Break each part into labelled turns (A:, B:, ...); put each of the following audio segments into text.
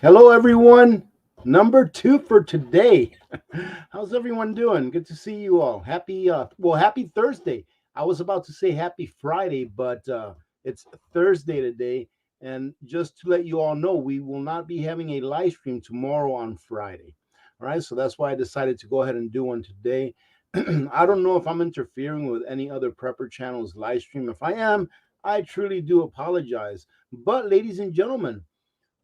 A: Hello, everyone. Number two for today. How's everyone doing? Good to see you all. Happy Thursday. I was about to say happy Friday, but it's Thursday today. And just to let you all know, we will not be having a live stream tomorrow on Friday. All right, so that's why I decided to go ahead and do one today. I don't know if I'm interfering with any other prepper channel's live stream. If I am, I truly do apologize. But, ladies and gentlemen,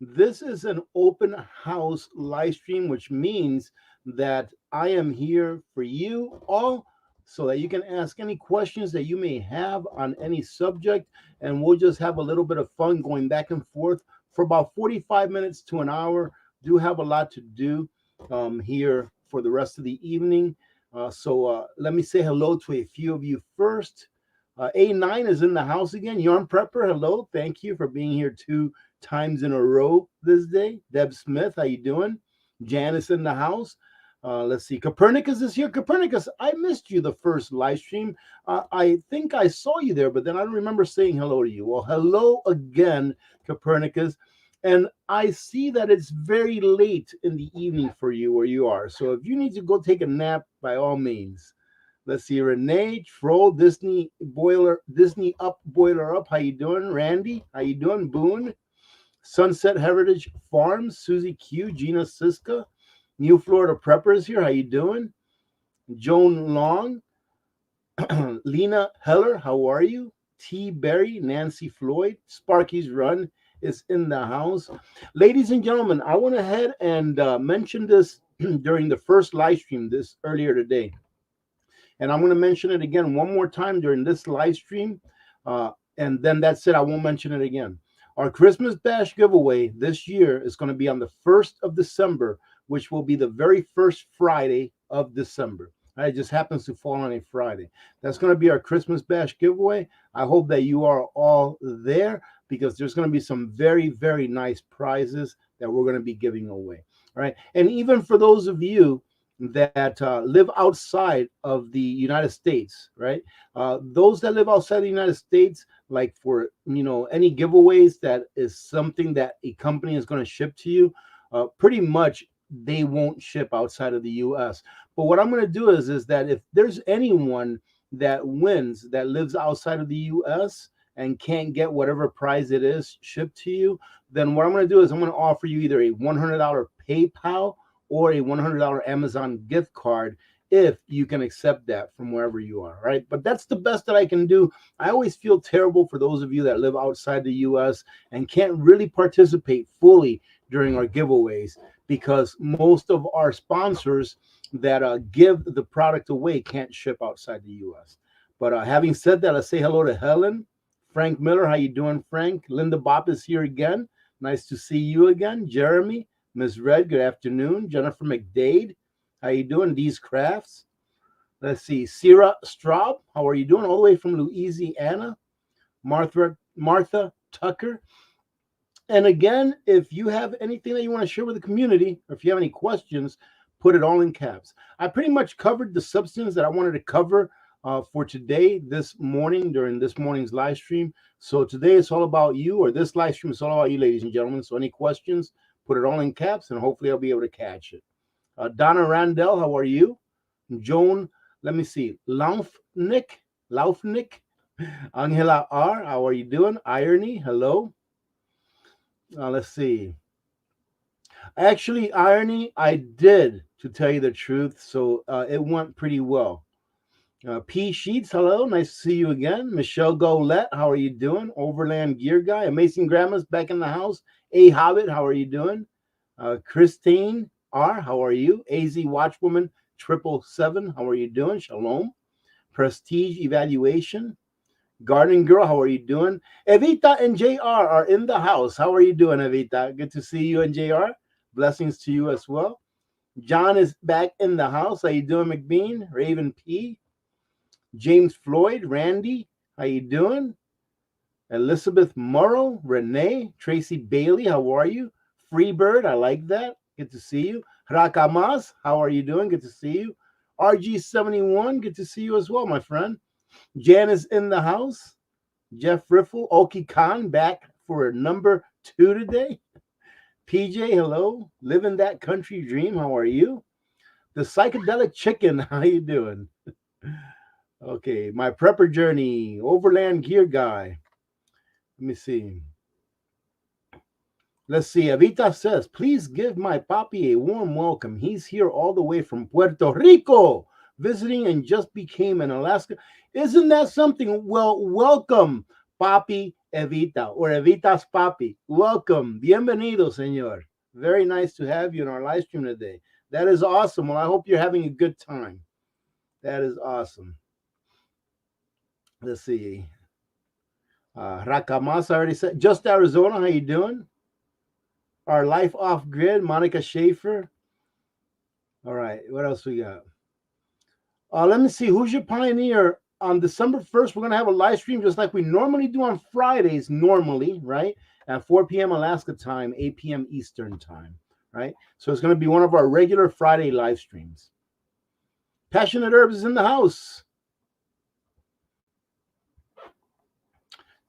A: this is an open house live stream, which means that I am here for you all so that you can ask any questions that you may have on any subject. And we'll just have a little bit of fun going back and forth for about 45 minutes to an hour. Do have a lot to do here for the rest of the evening. So let me say hello to a few of you first. A9 is in the house again. Yarn Prepper, hello. Thank you for being here too times in a row this day. Deb Smith, how you doing? Janice in the house. Let's see. Copernicus is here. Copernicus, I missed you the first live stream. I think I saw you there, but then I don't remember saying hello to you. Well, hello again, Copernicus. And I see that it's very late in the evening for you where you are. So if you need to go take a nap, by all means. Let's see, Renee, Troll, Disney up, Boiler up. How you doing? Randy, how you doing? Boone, Sunset Heritage Farms, Susie Q, Gina Siska, New Florida Preppers here. How you doing? Joan Long, Lena Heller, how are you? T. Berry, Nancy Floyd, Sparky's Run is in the house. Ladies and gentlemen, I went ahead and mentioned this during the first live stream this earlier today. And I'm going to mention it again one more time during this live stream. And then that's it. I won't mention it again. Our Christmas Bash giveaway this year is going to be on the 1st of December, which will be the very first Friday of December. It just happens to fall on a Friday. That's going to be our Christmas Bash giveaway. I hope that you are all there because there's going to be some very, very nice prizes that we're going to be giving away. All right. And even for those of you that live outside of the United States, right? Those that live outside the United States, like for any giveaways that is something that a company is going to ship to you, pretty much they won't ship outside of the U.S. But what I'm going to do is that if there's anyone that wins that lives outside of the U.S. and can't get whatever prize it is shipped to you, then what I'm going to do is I'm going to offer you either a $100 PayPal or a $100 Amazon gift card if you can accept that from wherever you are, right? But that's the best that I can do. I always feel terrible for those of you that live outside the US and can't really participate fully during our giveaways because most of our sponsors that give the product away can't ship outside the US. But having said that, let's say hello to Helen. Frank Miller, how you doing, Frank? Linda Bopp is here again. Nice to see you again. Jeremy, Ms. Red, good afternoon. Jennifer McDade, how you doing? These Crafts. Let's see. Sierra Straub, how are you doing? All the way from Louisiana. Martha Tucker. And again, if you have anything that you want to share with the community, or if you have any questions, put it all in caps. I pretty much covered the substance that I wanted to cover for today, this morning, during this morning's live stream. So today it's all about you, or this live stream is all about you, ladies and gentlemen. So any questions, put it all in caps, and hopefully I'll be able to catch it. Donna Randell, how are you? Joan, let me see. Laufnick. Angela R, how are you doing? Irony, hello. Let's see. Actually, Irony, I did, to tell you the truth, so it went pretty well. P Sheets, hello, nice to see you again. Michelle Golette, how are you doing? Overland Gear Guy, Amazing Grandma's back in the house. A Hobbit, how are you doing? Christine R, how are you? AZ Watchwoman 777, how are you doing? Shalom. Prestige Evaluation. Garden Girl, how are you doing? Evita and JR are in the house. How are you doing, Evita? Good to see you and JR. Blessings to you as well. John is back in the house. How you doing, McBean? Raven P. James Floyd, Randy, how you doing? Elizabeth Morrow, Renee, Tracy Bailey, how are you? Freebird, I like that. Good to see you. Rakamas, how are you doing? Good to see you. RG71, good to see you as well, my friend. Jan is in the house. Jeff Riffle, Oki Khan back for number 2 today. PJ, hello. Living that country dream. How are you? The psychedelic chicken. How you doing? Okay, my prepper journey. Overland gear guy. Let me see. Let's see. Evita says, please give my papi a warm welcome. He's here all the way from Puerto Rico, visiting and just became an Alaska. Isn't that something? Well, welcome, papi Evita, or Evita's papi. Welcome. Bienvenido, señor. Very nice to have you in our live stream today. That is awesome. Well, I hope you're having a good time. That is awesome. Let's see. Rakamas already said, just Arizona. How you doing? Our life off grid, Monica Schaefer. All right, what else we got? Let me see. Who's your pioneer? On December 1st, we're going to have a live stream just like we normally do on Fridays, normally, right? At 4 p.m. Alaska time, 8 p.m. Eastern time, right? So it's going to be one of our regular Friday live streams. Passionate Herbs is in the house.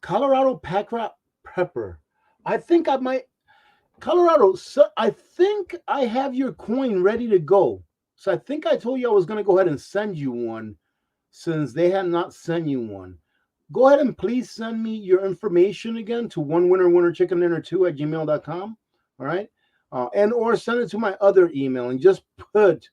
A: Colorado pack rat prepper. I think I might. Colorado, so I think I have your coin ready to go. So I think I told you I was going to go ahead and send you one since they have not sent you one. Go ahead and please send me your information again to one winner chicken dinner 2 at gmail.com. All right. And or send it to my other email and just put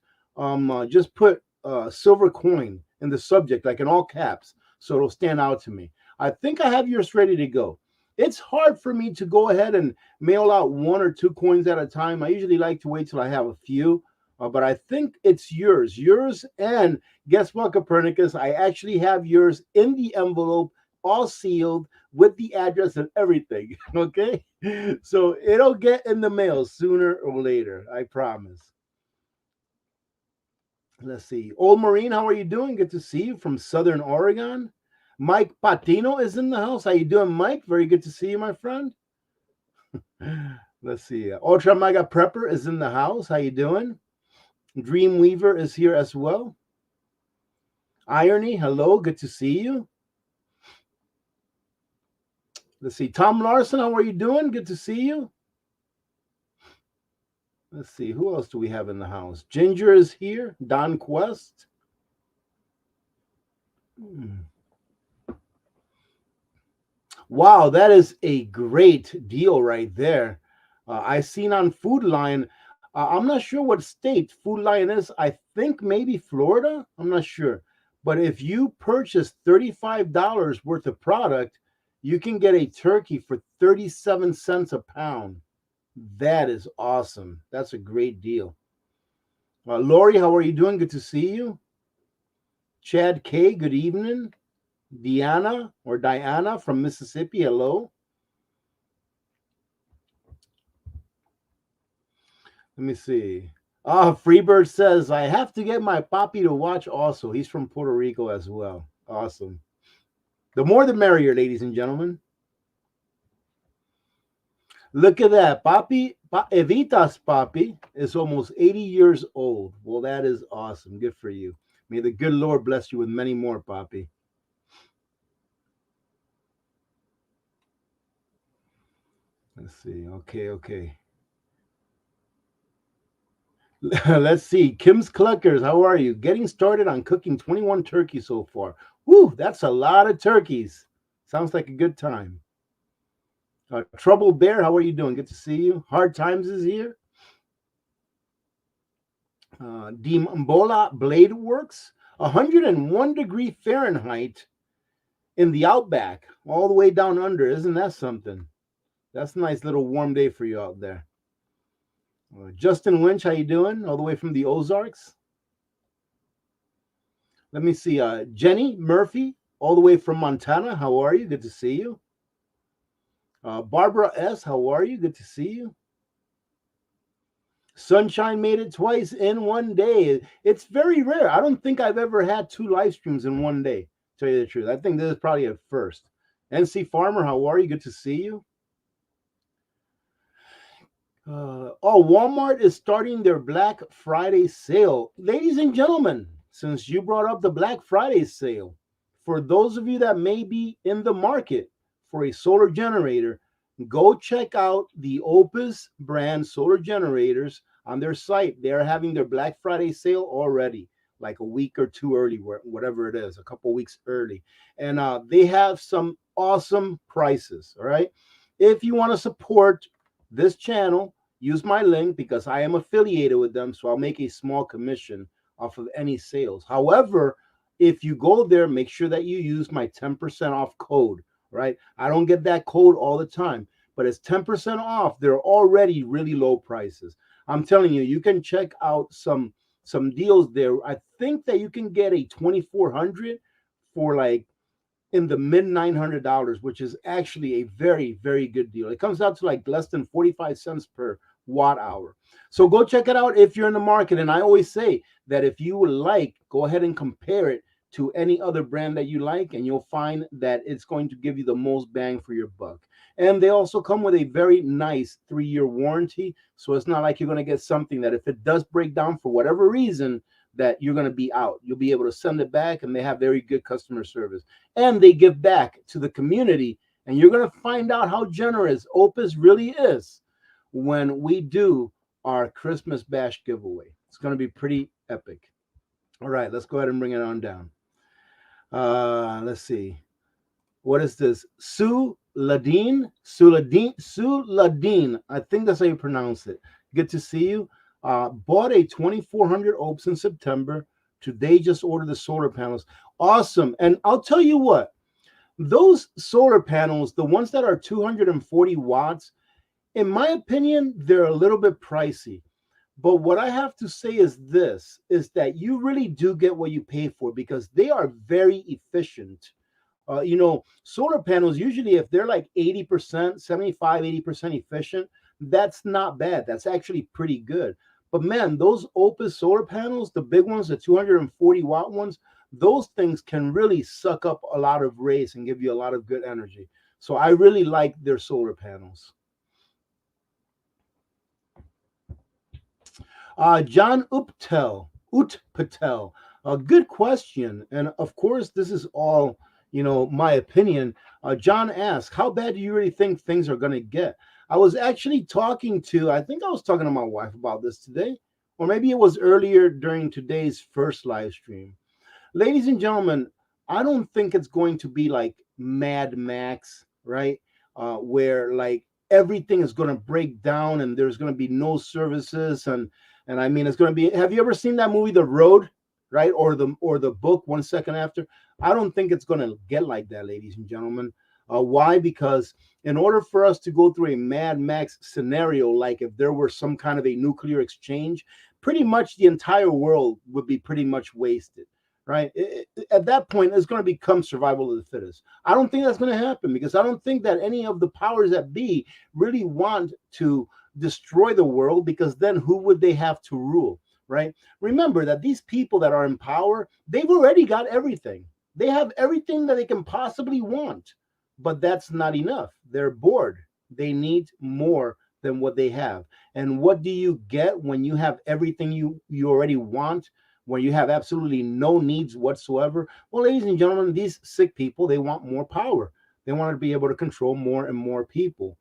A: silver coin in the subject, like in all caps, so it'll stand out to me. I think I have yours ready to go. It's hard for me to go ahead and mail out 1 or 2 coins at a time. I usually like to wait till I have a few, but I think it's yours. And guess what, Copernicus? I actually have yours in the envelope, all sealed with the address and everything. Okay, so it'll get in the mail sooner or later. I promise. Let's see. Old Marine, how are you doing? Good to see you from Southern Oregon. Mike Patino is in the house. How you doing, Mike? Very good to see you, my friend. Let's see. Ultra Mega Prepper is in the house. How you doing? Dreamweaver is here as well. Irony, hello. Good to see you. Let's see. Tom Larson, how are you doing? Good to see you. Let's see. Who else do we have in the house? Ginger is here. Don Quest. Wow, that is a great deal right there. I seen on Food Lion. I'm not sure what state Food Lion is. I think maybe Florida. I'm not sure. But if you purchase $35 worth of product, you can get a turkey for 37 cents a pound. That is awesome. That's a great deal. Lori, how are you doing? Good to see you. Chad K, good evening. Diana from Mississippi, hello. Let me see. Freebird says, I have to get my papi to watch also. He's from Puerto Rico as well. Awesome. The more the merrier, ladies and gentlemen. Look at that. Evita's papi is almost 80 years old. Well, that is awesome. Good for you. May the good Lord bless you with many more, papi. Let's see. Okay. Let's see. Kim's Cluckers, how are you? Getting started on cooking 21 turkeys so far. Woo, that's a lot of turkeys. Sounds like a good time. Trouble Bear, how are you doing? Good to see you. Hard Times is here. Dimbola Blade Works, 101 degree Fahrenheit in the outback, all the way down under. Isn't that something? That's a nice little warm day for you out there. Justin Lynch, how you doing? All the way from the Ozarks. Let me see. Jenny Murphy, all the way from Montana. How are you? Good to see you. Barbara S., how are you? Good to see you. Sunshine made it twice in one day. It's very rare. I don't think I've ever had 2 live streams in one day, to tell you the truth. I think this is probably a first. NC Farmer, how are you? Good to see you. Walmart is starting their Black Friday sale. Ladies and gentlemen, since you brought up the Black Friday sale, for those of you that may be in the market for a solar generator, Go check out the Opus brand solar generators on their site. They're having their Black Friday sale already, like a week or two early, whatever it is, a couple weeks early. And they have some awesome prices. All right. If you want to support this channel, use my link because I am affiliated with them. So I'll make a small commission off of any sales. However, if you go there, make sure that you use my 10% off code, right? I don't get that code all the time, but it's 10% off. They're already really low prices. I'm telling you, you can check out some deals there. I think that you can get a 2400 for like in the mid $900, which is actually a very, very good deal. It comes out to like less than 45 cents per watt hour. So go check it out if you're in the market. And I always say that if you would like, go ahead and compare it to any other brand that you like, and you'll find that it's going to give you the most bang for your buck. And they also come with a very nice 3-year warranty. So it's not like you're going to get something that if it does break down for whatever reason, that you're going to be out. You'll be able to send it back, and they have very good customer service. And they give back to the community. And you're going to find out how generous Opus really is when we do our Christmas Bash giveaway. It's going to be pretty epic. All right, let's go ahead and bring it on down. Let's see. What is this? Suladine. I think that's how you pronounce it. Good to see you. Bought a 2400 Opes in September. Today just ordered the solar panels. Awesome. And I'll tell you what, those solar panels, the ones that are 240 watts, in my opinion, they're a little bit pricey. But what I have to say is this, is that you really do get what you pay for because they are very efficient. Solar panels, usually if they're like 80%, 75, 80% efficient, that's not bad. That's actually pretty good. But man, those Opus solar panels, the big ones, the 240-watt ones, those things can really suck up a lot of rays and give you a lot of good energy. So I really like their solar panels. John Utpatel, a good question. And of course, this is all, my opinion. John asked, how bad do you really think things are going to get? I was actually I think I was talking to my wife about this today, or maybe it was earlier during today's first live stream. Ladies and gentlemen, I don't think it's going to be like Mad Max, right? Where like everything is going to break down and there's going to be no services and I mean it's going to be. Have you ever seen that movie, The Road, right? Or the book, 1 Second After? I don't think it's going to get like that, ladies and gentlemen. Why? Because in order for us to go through a Mad Max scenario, like if there were some kind of a nuclear exchange, pretty much the entire world would be pretty much wasted, right? At that point, it's going to become survival of the fittest. I don't think that's going to happen because I don't think that any of the powers that be really want to destroy the world, because then who would they have to rule, right? Remember that these people that are in power, they've already got everything. They have everything that they can possibly want, but that's not enough. They're bored. They need more than what they have. And what do you get when you have everything you already want, when you have absolutely no needs whatsoever? Well, ladies and gentlemen, these sick people, they want more power. They want to be able to control more and more people.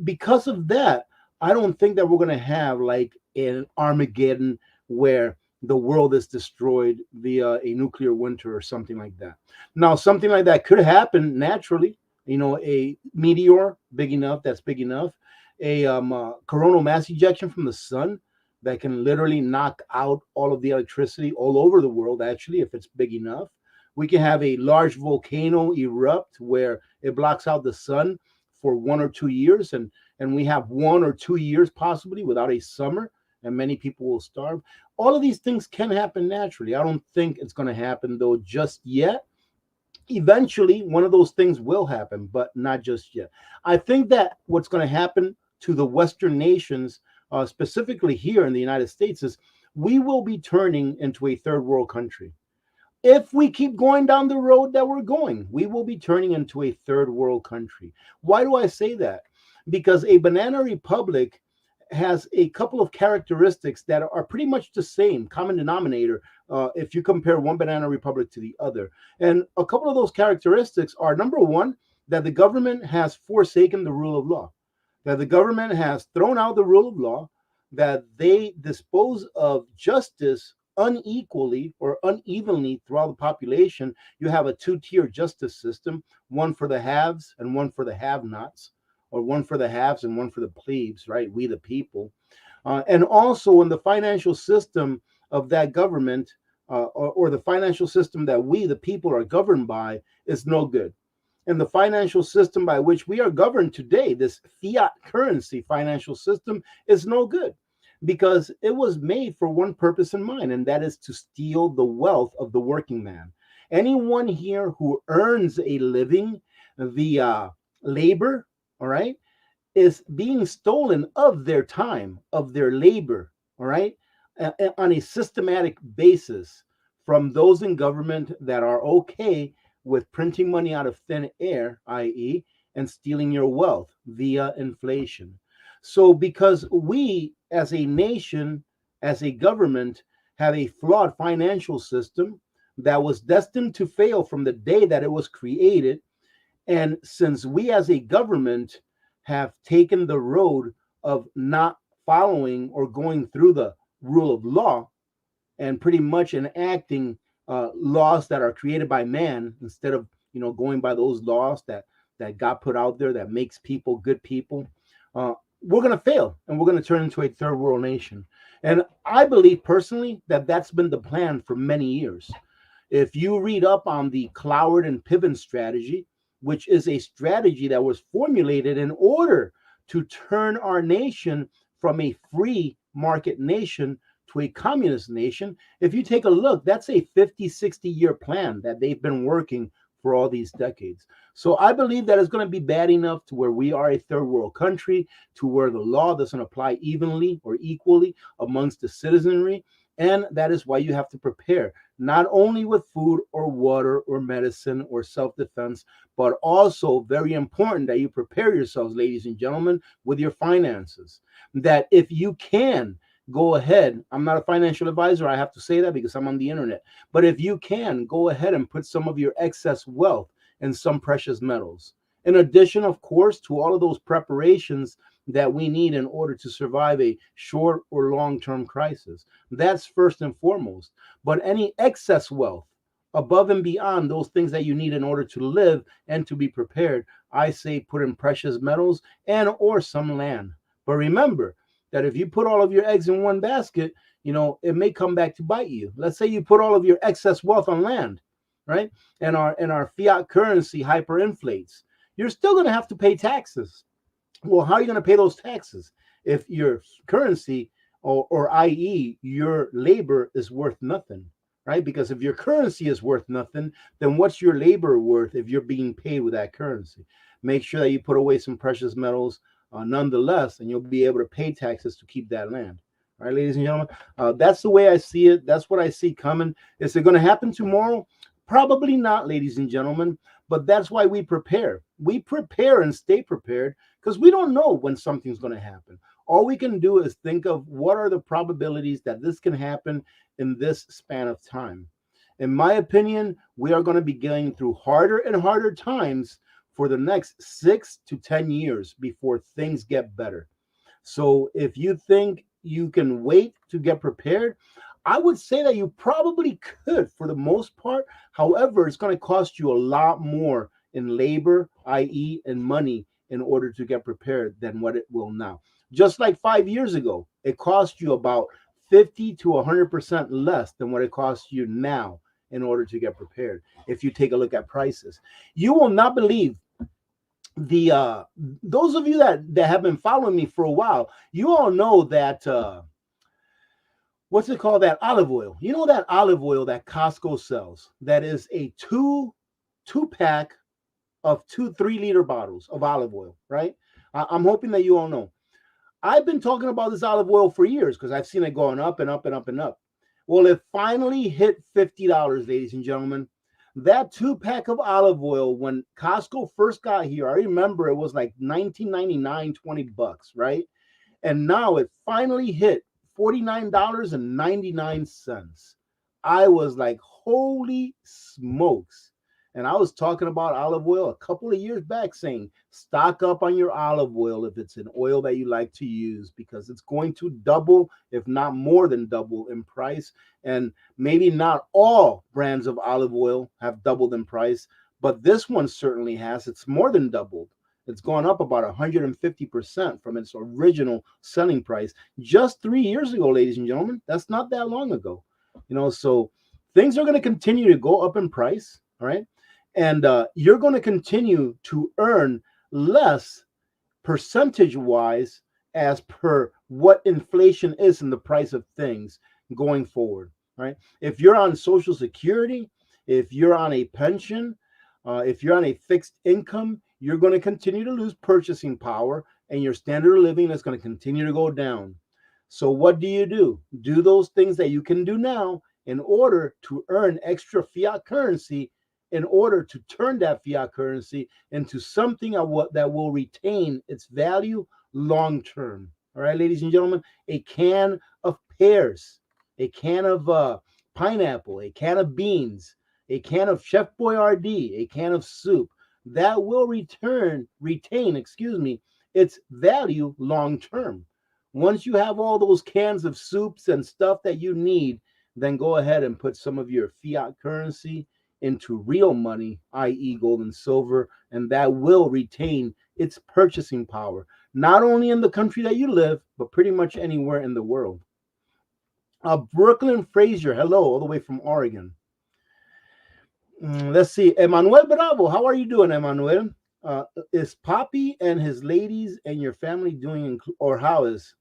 A: Because of that, I don't think that we're going to have like an Armageddon where the world is destroyed via a nuclear winter or something like that. Now, something like that could happen naturally. A meteor that's big enough, a coronal mass ejection from the sun that can literally knock out all of the electricity all over the world, actually, if it's big enough. We can have a large volcano erupt where it blocks out the sun for 1 or 2 years, and we have 1 or 2 years possibly without a summer, and many people will starve. All of these things can happen naturally. I don't think it's going to happen, though, just yet. Eventually, one of those things will happen, but not just yet. I think that what's going to happen to the Western nations, specifically here in the United States, is we will be turning into a third world country. If we keep going down the road that we're going, we will be turning into a third world country. Why do I say that? Because a banana republic has a couple of characteristics that are pretty much the same common denominator if you compare one banana republic to the other. And a couple of those characteristics are, number one, that the government has forsaken the rule of law, that the government has thrown out the rule of law, that they dispose of justice unequally or unevenly throughout the population. You have a two-tier justice system, one for the haves and one for the have-nots, or one for the haves and one for the plebes, right? We the people. And also in the financial system of that government, or the financial system that we the people are governed by, is no good. And the financial system by which we are governed today, this fiat currency financial system, is no good, because it was made for one purpose in mind, and that is to steal the wealth of the working man. Anyone here who earns a living via labor, all right, is being stolen of their time, of their labor, all right, on a systematic basis from those in government that are okay with printing money out of thin air, i.e., and stealing your wealth via inflation. So, because we as a nation, as a government, have a flawed financial system that was destined to fail from the day that it was created, and since we as a government have taken the road of not following or going through the rule of law, and pretty much enacting laws that are created by man instead of going by those laws that got put out there that makes people good people, uh, we're going to fail, and we're going to turn into a third world nation. And I believe personally that that's been the plan for many years. If you read up on the Cloward and Piven strategy, which is a strategy that was formulated in order to turn our nation from a free market nation to a communist nation, if you take a look, that's a 50, 60-year plan that they've been working for all these decades. So I believe that it's going to be bad enough to where we are a third world country, to where the law doesn't apply evenly or equally amongst the citizenry. And that is why you have to prepare, not only with food or water or medicine or self defense, but also very important that you prepare yourselves, ladies and gentlemen, with your finances. That if you can, go ahead. I'm not a financial advisor. I have to say that because I'm on the internet. But if you can, go ahead and put some of your excess wealth in some precious metals. In addition, of course, to all of those preparations that we need in order to survive a short or long term crisis. That's first and foremost. But any excess wealth above and beyond those things that you need in order to live and to be prepared, I say put in precious metals and or some land. But remember that if you put all of your eggs in one basket, it may come back to bite you. Let's say you put all of your excess wealth on land, right? And our fiat currency hyperinflates. You're still going to have to pay taxes. Well, how are you going to pay those taxes if your currency, or i.e., your labor is worth nothing, right? Because if your currency is worth nothing, then what's your labor worth if you're being paid with that currency? Make sure that you put away some precious metals nonetheless, and you'll be able to pay taxes to keep that land. All right, ladies and gentlemen, that's the way I see it. That's what I see coming. Is it going to happen tomorrow? Probably not, ladies and gentlemen. But that's why we prepare. We prepare and stay prepared because we don't know when something's going to happen. All we can do is think of what are the probabilities that this can happen in this span of time. In my opinion, we are going to be going through harder and harder times for the next 6 to 10 years before things get better. So if you think you can wait to get prepared, I would say that you probably could for the most part. However, it's going to cost you a lot more in labor, i.e., in money, in order to get prepared than what it will now. Just like 5 years ago, it cost you about 50 to 100% less than what it costs you now in order to get prepared. If you take a look at prices, you will not believe the those of you that have been following me for a while, you all know that what's it called, that olive oil. You know that olive oil that Costco sells, that is a two pack of 2 3 liter bottles of olive oil, right? I'm hoping that you all know. I've been talking about this olive oil for years because I've seen it going up and up and up and up. Well, it finally hit $50, ladies and gentlemen. That 2 pack of olive oil, when Costco first got here, I remember it was like 19.99, $20, right? And now it finally hit $49.99. I was like, holy smokes. And I was talking about olive oil a couple of years back, saying stock up on your olive oil if it's an oil that you like to use, because it's going to double, if not more than double in price. And maybe not all brands of olive oil have doubled in price, but this one certainly has. It's more than doubled. It's gone up about 150% from its original selling price just 3 years ago, ladies and gentlemen. That's not that long ago. So things are going to continue to go up in price. All right. And you're going to continue to earn less percentage wise as per what inflation is in the price of things going forward. Right. If you're on Social Security, if you're on a pension, if you're on a fixed income, you're going to continue to lose purchasing power, and your standard of living is going to continue to go down. So what do? Do those things that you can do now in order to earn extra fiat currency, in order to turn that fiat currency into something that will retain its value long term. All right, ladies and gentlemen, a can of pears, a can of pineapple, a can of beans, a can of Chef Boyardee, a can of soup, that will retain, its value long term. Once you have all those cans of soups and stuff that you need, then go ahead and put some of your fiat currency into real money, i.e., gold and silver, and that will retain its purchasing power, not only in the country that you live, but pretty much anywhere in the world. Brooklyn Fraser, hello, all the way from Oregon. Let's see. Emmanuel Bravo, how are you doing, Emmanuel? Is Poppy and his ladies and your family doing, or how is?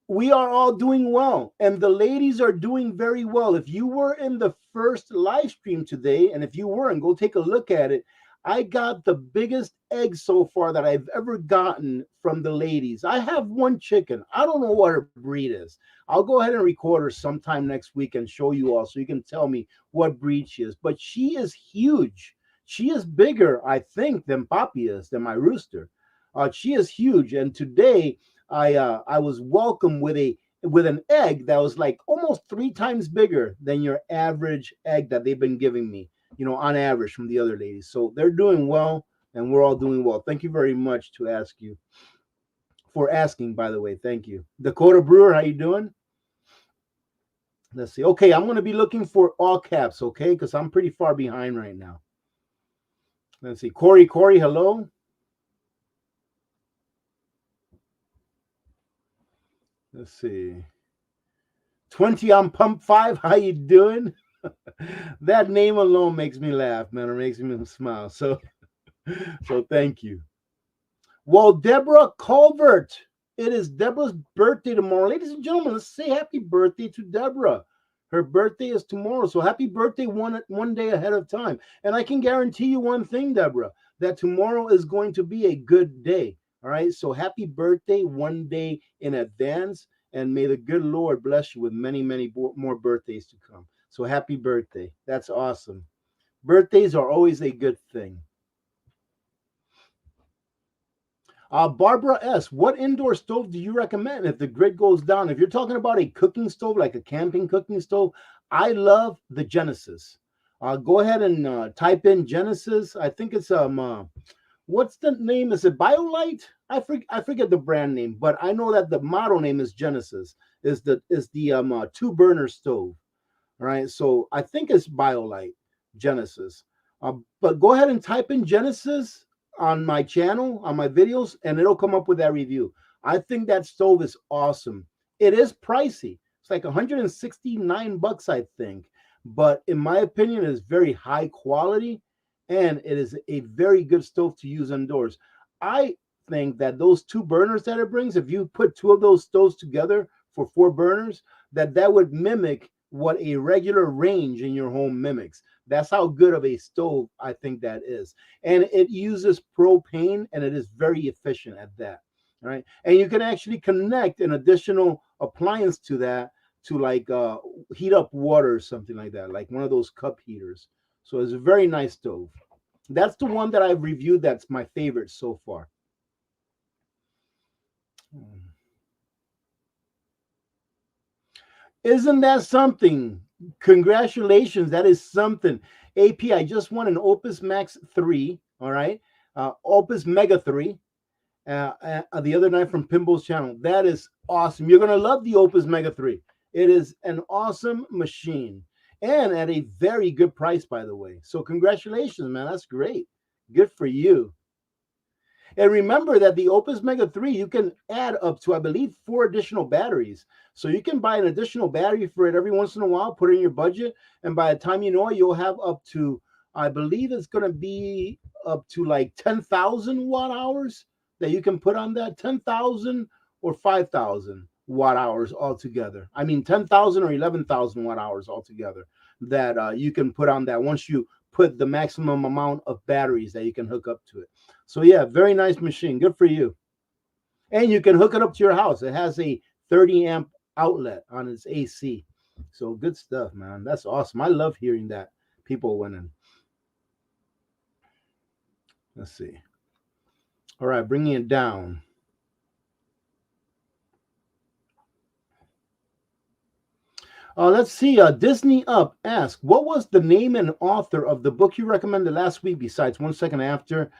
A: We are all doing well, and the ladies are doing very well. If you were in the first live stream today, and if you weren't, go take a look at it. I got the biggest egg so far that I've ever gotten from the ladies. I have one chicken. I don't know what her breed is. I'll go ahead and record her sometime next week and show you all so you can tell me what breed she is. But she is huge. She is bigger, I think, than Poppy is, than my rooster. She is huge, and today I was welcomed with an egg that was like almost 3 times bigger than your average egg that they've been giving me, on average from the other ladies. So they're doing well, and we're all doing well. Thank you very much to ask you for asking, by the way. Thank you. Dakota Brewer, how you doing? Let's see. Okay, I'm going to be looking for all caps, okay, because I'm pretty far behind right now. Let's see. Corey, hello. Let's see. 20 on pump 5. How you doing? That name alone makes me laugh, man. It makes me smile. So thank you. Well, Deborah Culvert, it is Deborah's birthday tomorrow. Ladies and gentlemen, let's say happy birthday to Deborah. Her birthday is tomorrow. So happy birthday one day ahead of time. And I can guarantee you one thing, Deborah, that tomorrow is going to be a good day. All right. So happy birthday one day in advance. And may the good Lord bless you with many, many more birthdays to come. So happy birthday. That's awesome. Birthdays are always a good thing. Barbara S., what indoor stove do you recommend if the grid goes down? If you're talking about a cooking stove, like a camping cooking stove, I love the Genesis. Go ahead and type in Genesis. I think it's what's the name? Is it BioLite? I forget the brand name, but I know that the model name is Genesis. Is the 2 burner stove? All right, so I think it's BioLite Genesis. But go ahead and type in Genesis on my channel, on my videos, and it'll come up with that review. I think that stove is awesome. It is pricey. It's like 169 bucks, I think. But in my opinion, it is very high quality, and it is a very good stove to use indoors. I think that those 2 burners that it brings, if you put 2 of those stoves together for 4 burners, that would mimic what a regular range in your home mimics. That's how good of a stove I think that is. And it uses propane, and it is very efficient at that. All right. And you can actually connect an additional appliance to that to like heat up water or something like that, like one of those cup heaters. So it's a very nice stove. That's the one that I've reviewed that's my favorite so far. Isn't that something? Congratulations. That is something. AP, I just won an Opus Max 3. All right. Opus Mega 3. The other night from Pinball's channel. That is awesome. You're gonna love the Opus Mega 3. It is an awesome machine and at a very good price, by the way. So congratulations, man. That's great. Good for you. And remember that the Opus Mega 3, you can add up to, I believe, 4 additional batteries. So you can buy an additional battery for it every once in a while, put it in your budget, and by the time you know it, you'll have up to, I believe it's going to be up to like 10,000 watt hours that you can put on that. 10,000 or 5,000 watt hours altogether. I mean, 10,000 or 11,000 watt hours altogether that you can put on that once you put the maximum amount of batteries that you can hook up to it. So yeah, very nice machine. Good for you. And you can hook it up to your house. It has a 30 amp outlet on its AC. So good stuff, man. That's awesome. I love hearing that people winning. Let's see. All right, bringing it down. Let's see. Disney Up asked, what was the name and author of the book you recommended last week besides 1 Second After?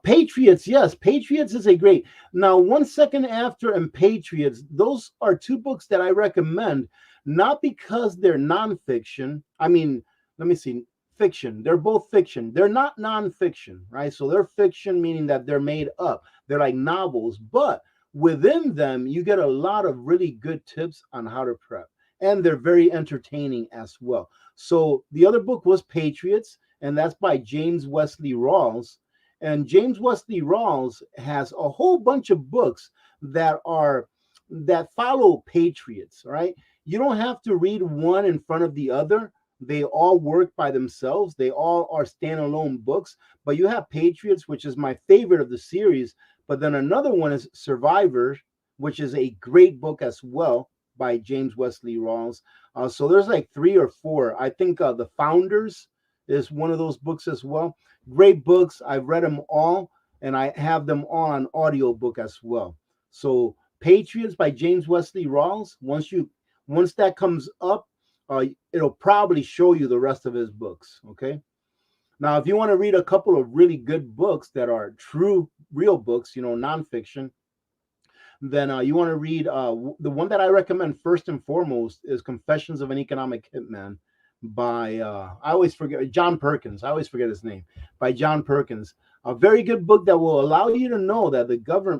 A: Patriots, yes, Patriots is a great. Now, 1 Second After and Patriots, those are two books that I recommend, not because they're nonfiction. I mean, let me see, fiction. They're both fiction. They're not nonfiction, right? So they're fiction, meaning that they're made up. They're like novels, but within them, you get a lot of really good tips on how to prep. And they're very entertaining as well. So the other book was Patriots, and that's by James Wesley Rawls. And James Wesley Rawls has a whole bunch of books that follow patriots, right? You don't have to read one in front of the other. They all work by themselves. They all are standalone books. But you have Patriots, which is my favorite of the series. But then another one is Survivor, which is a great book as well by James Wesley Rawls. So there's like 3 or 4. I think The Founders is one of those books as well. Great books. I've read them all, and I have them on audiobook as well. So Patriots by James Wesley Rawls. Once that comes up, it'll probably show you the rest of his books. Okay. Now, if you want to read a couple of really good books that are true, real books, nonfiction, then you want to read the one that I recommend first and foremost is Confessions of an Economic Hitman by I always forget John Perkins. I always forget his name. By John Perkins. A very good book that will allow you to know that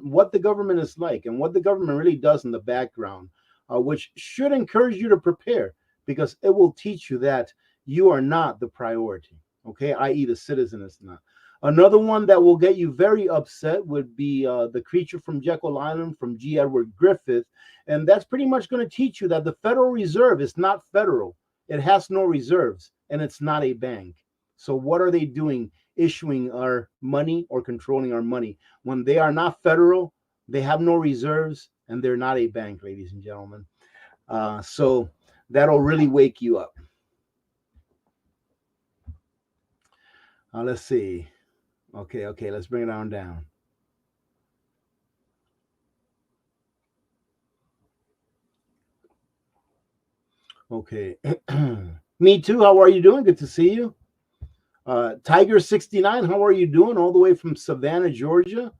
A: what the government is like, and what the government really does in the background, which should encourage you to prepare, because it will teach you that you are not the priority. Okay, i.e., the citizen is not. Another one that will get you very upset would be The Creature from Jekyll Island from G. Edward Griffith. And that's pretty much going to teach you that the Federal Reserve is not federal. It has no reserves, and it's not a bank. So what are they doing issuing our money or controlling our money when they are not federal, they have no reserves, and they're not a bank, ladies and gentlemen? So that'll really wake you up. Let's see. Okay, let's bring it on down. Okay. Me too. How are you doing? Good to see you. Tiger 69, how are you doing? All the way from Savannah, Georgia.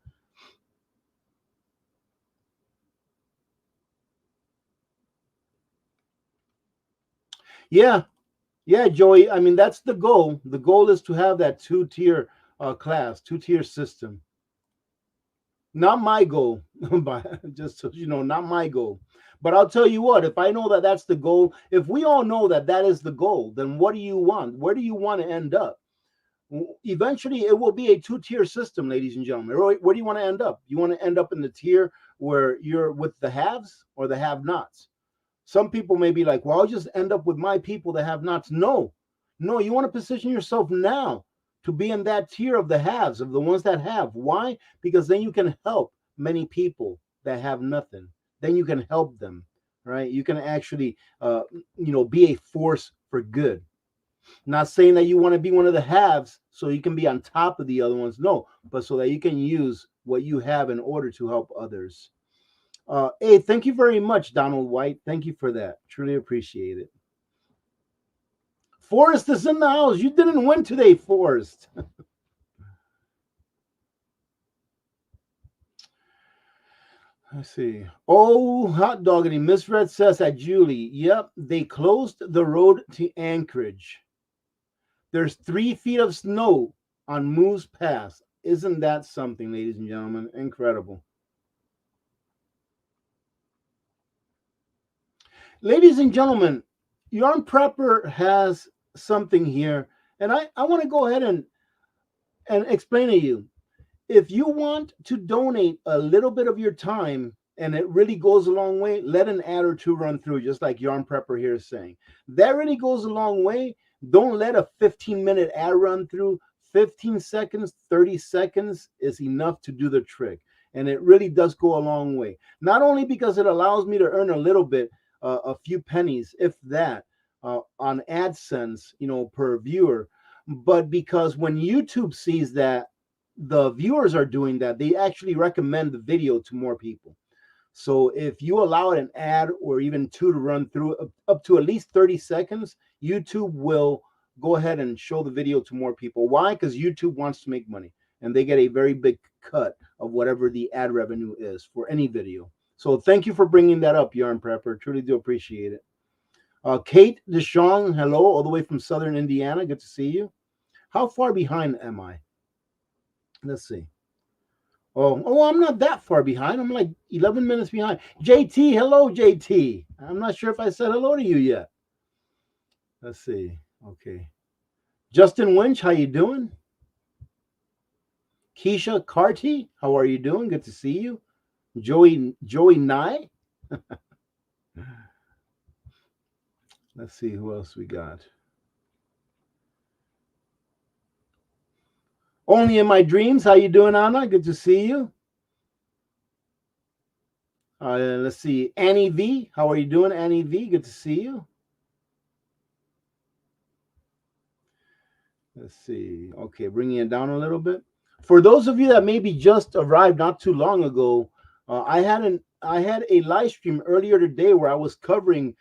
A: Yeah, yeah, Joey. I mean, that's the goal. The goal is to have that two-tier class, two-tier system. Not my goal, but just so you know, not my goal. But I'll tell you what, if I know that that's the goal, if we all know that that is the goal, then what do you want? Where do you want to end up? Eventually, it will be a two-tier system, ladies and gentlemen. Where do you want to end up? You want to end up in the tier where you're with the haves or the have-nots? Some people may be like, well, I'll just end up with my people that have nots. No, no, you want to position yourself now to be in that tier of the haves, of the ones that have. Why? Because then you can help many people that have nothing. Then you can help them, right? You can actually, be a force for good. Not saying that you want to be one of the haves so you can be on top of the other ones. No, but so that you can use what you have in order to help others. Hey, thank you very much, Donald White. Thank you for that. Truly appreciate it. Forrest is in the house. You didn't win today, Forrest. Let's see. Oh, hot doggity. Misread says at Julie, yep, they closed the road to Anchorage. There's 3 feet of snow on Moose Pass. Isn't that something, ladies and gentlemen? Incredible. Ladies and gentlemen, Yarn Prepper has something here, and I want to go ahead and explain to you. If you want to donate a little bit of your time and it really goes a long way, let an ad or two run through, just like Yarn Prepper here is saying. That really goes a long way. Don't let a 15-minute ad run through. 15 seconds, 30 seconds is enough to do the trick. And it really does go a long way. Not only because it allows me to earn a little bit, a few pennies, if that, on AdSense, per viewer, but because when YouTube sees that the viewers are doing that, they actually recommend the video to more people. So if you allow an ad or even two to run through up to at least 30 seconds, YouTube will go ahead and show the video to more people. Why? Because YouTube wants to make money and they get a very big cut of whatever the ad revenue is for any video. So thank you for bringing that up, Yarn Prepper. Truly do appreciate it. Kate DeShong, hello, all the way from Southern Indiana. Good to see you. How far behind am I? Let's see. Oh, I'm not that far behind. I'm like 11 minutes behind. JT, hello, JT. I'm not sure if I said hello to you yet. Let's see. Okay. Justin Winch, how you doing? Keisha Carty, how are you doing? Good to see you. Joey Nye. Let's see who else we got. Only in my dreams. How you doing, Anna? Good to see you. Let's see. Annie V. How are you doing, Annie V? Good to see you. Let's see. Okay, bringing it down a little bit. For those of you that maybe just arrived not too long ago, I had a live stream earlier today where I was covering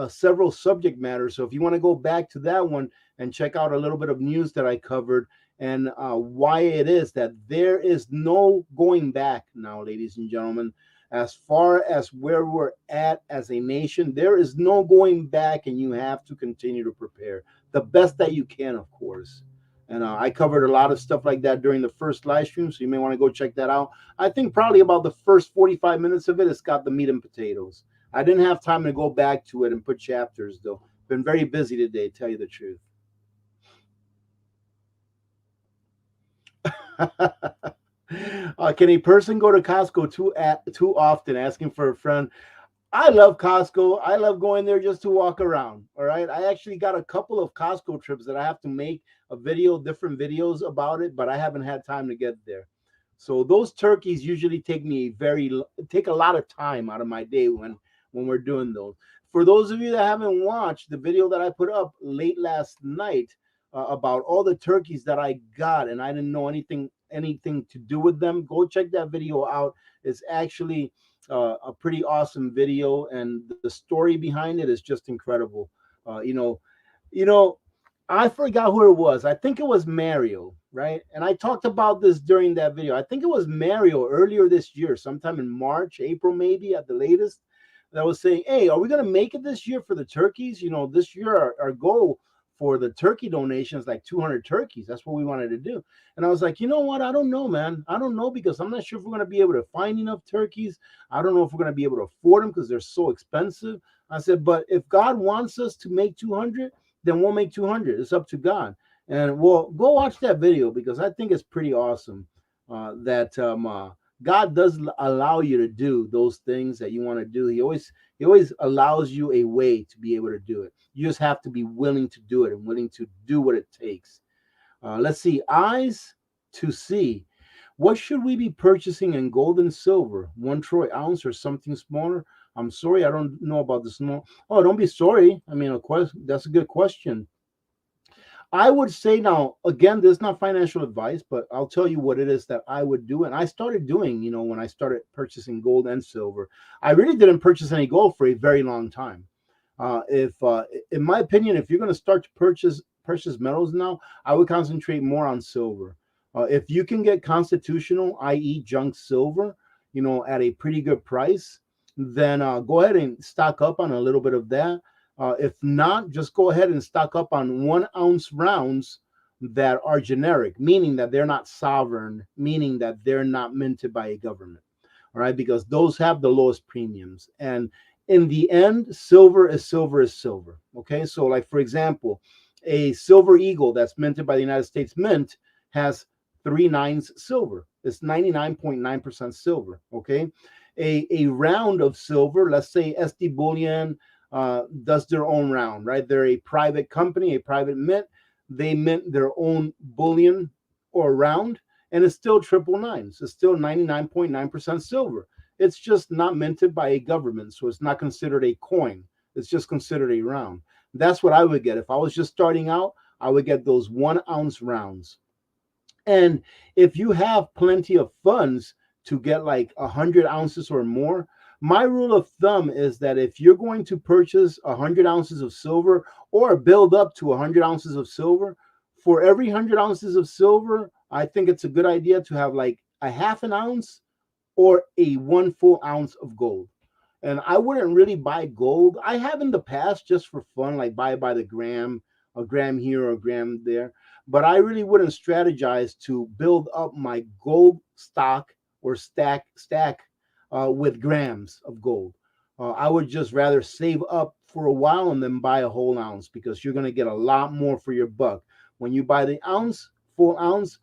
A: several subject matters. So if you want to go back to that one and check out a little bit of news that I covered and why it is that there is no going back now, ladies and gentlemen, as far as where we're at as a nation, there is no going back, and you have to continue to prepare the best that you can, of course. And I covered a lot of stuff like that during the first live stream, so you may want to go check that out. I think probably about the first 45 minutes of it, it's got the meat and potatoes. I didn't have time to go back to it and put chapters, though. Been very busy today, tell you the truth. Can a person go to Costco too often asking for a friend? I love Costco. I love going there just to walk around. All right. I actually got a couple of Costco trips that I have to make different videos about it, but I haven't had time to get there. So those turkeys usually take a lot of time out of my day when we're doing those. For those of you that haven't watched the video that I put up late last night about all the turkeys that I got and I didn't know anything to do with them, go check that video out. It's actually a pretty awesome video, and the story behind it is just incredible. Uh, you know, you know, I forgot who it was. I think it was Mario, right? And I talked about this during that video. I think it was Mario earlier this year, sometime in March, April, maybe at the latest. That was saying, "Hey, are we gonna make it this year for the turkeys? This year our goal for the turkey donation is like 200 turkeys. That's what we wanted to do." And I was like, you know what? I don't know, man. I don't know because I'm not sure if we're going to be able to find enough turkeys. I don't know if we're going to be able to afford them because they're so expensive. I said, but if God wants us to make 200, then we'll make 200. It's up to God. And we'll go watch that video because I think it's pretty awesome that God does allow you to do those things that you want to do. He always allows you a way to be able to do it. You just have to be willing to do it and willing to do what it takes. Let's see. Eyes to see. What should we be purchasing in gold and silver? 1 troy ounce or something smaller? I'm sorry, I don't know about the small. Oh, don't be sorry. I mean, that's a good question. I would say now, again, this is not financial advice, but I'll tell you what it is that I would do. And I started doing, when I started purchasing gold and silver. I really didn't purchase any gold for a very long time. If in my opinion, if you're going to start to purchase metals now, I would concentrate more on silver. If you can get constitutional, i.e., junk silver, at a pretty good price, then go ahead and stock up on a little bit of that. If not, just go ahead and stock up on 1 ounce rounds that are generic, meaning that they're not sovereign, meaning that they're not minted by a government. All right, because those have the lowest premiums. And in the end, silver is silver is silver. Okay, so like for example, a silver eagle that's minted by the United States Mint has 3 nines silver. It's 99.9% silver. Okay, a round of silver, let's say SD Bullion does their own round, right? They're a private company, a private mint. They mint their own bullion or round, and it's still triple nines. It's still 99.9% silver. It's just not minted by a government, so it's not considered a coin. It's just considered a round. That's what I would get. If I was just starting out, I would get those 1 ounce rounds. And if you have plenty of funds to get like 100 ounces or more, my rule of thumb is that if you're going to purchase 100 ounces of silver or build up to 100 ounces of silver, for every 100 ounces of silver, I think it's a good idea to have like a half an ounce or a 1 full ounce of gold. And I wouldn't really buy gold. I have in the past just for fun, like buy by the gram, a gram here or a gram there. But I really wouldn't strategize to build up my gold stock or stack with grams of gold. I would just rather save up for a while and then buy a whole ounce because you're going to get a lot more for your buck when you buy the full ounce,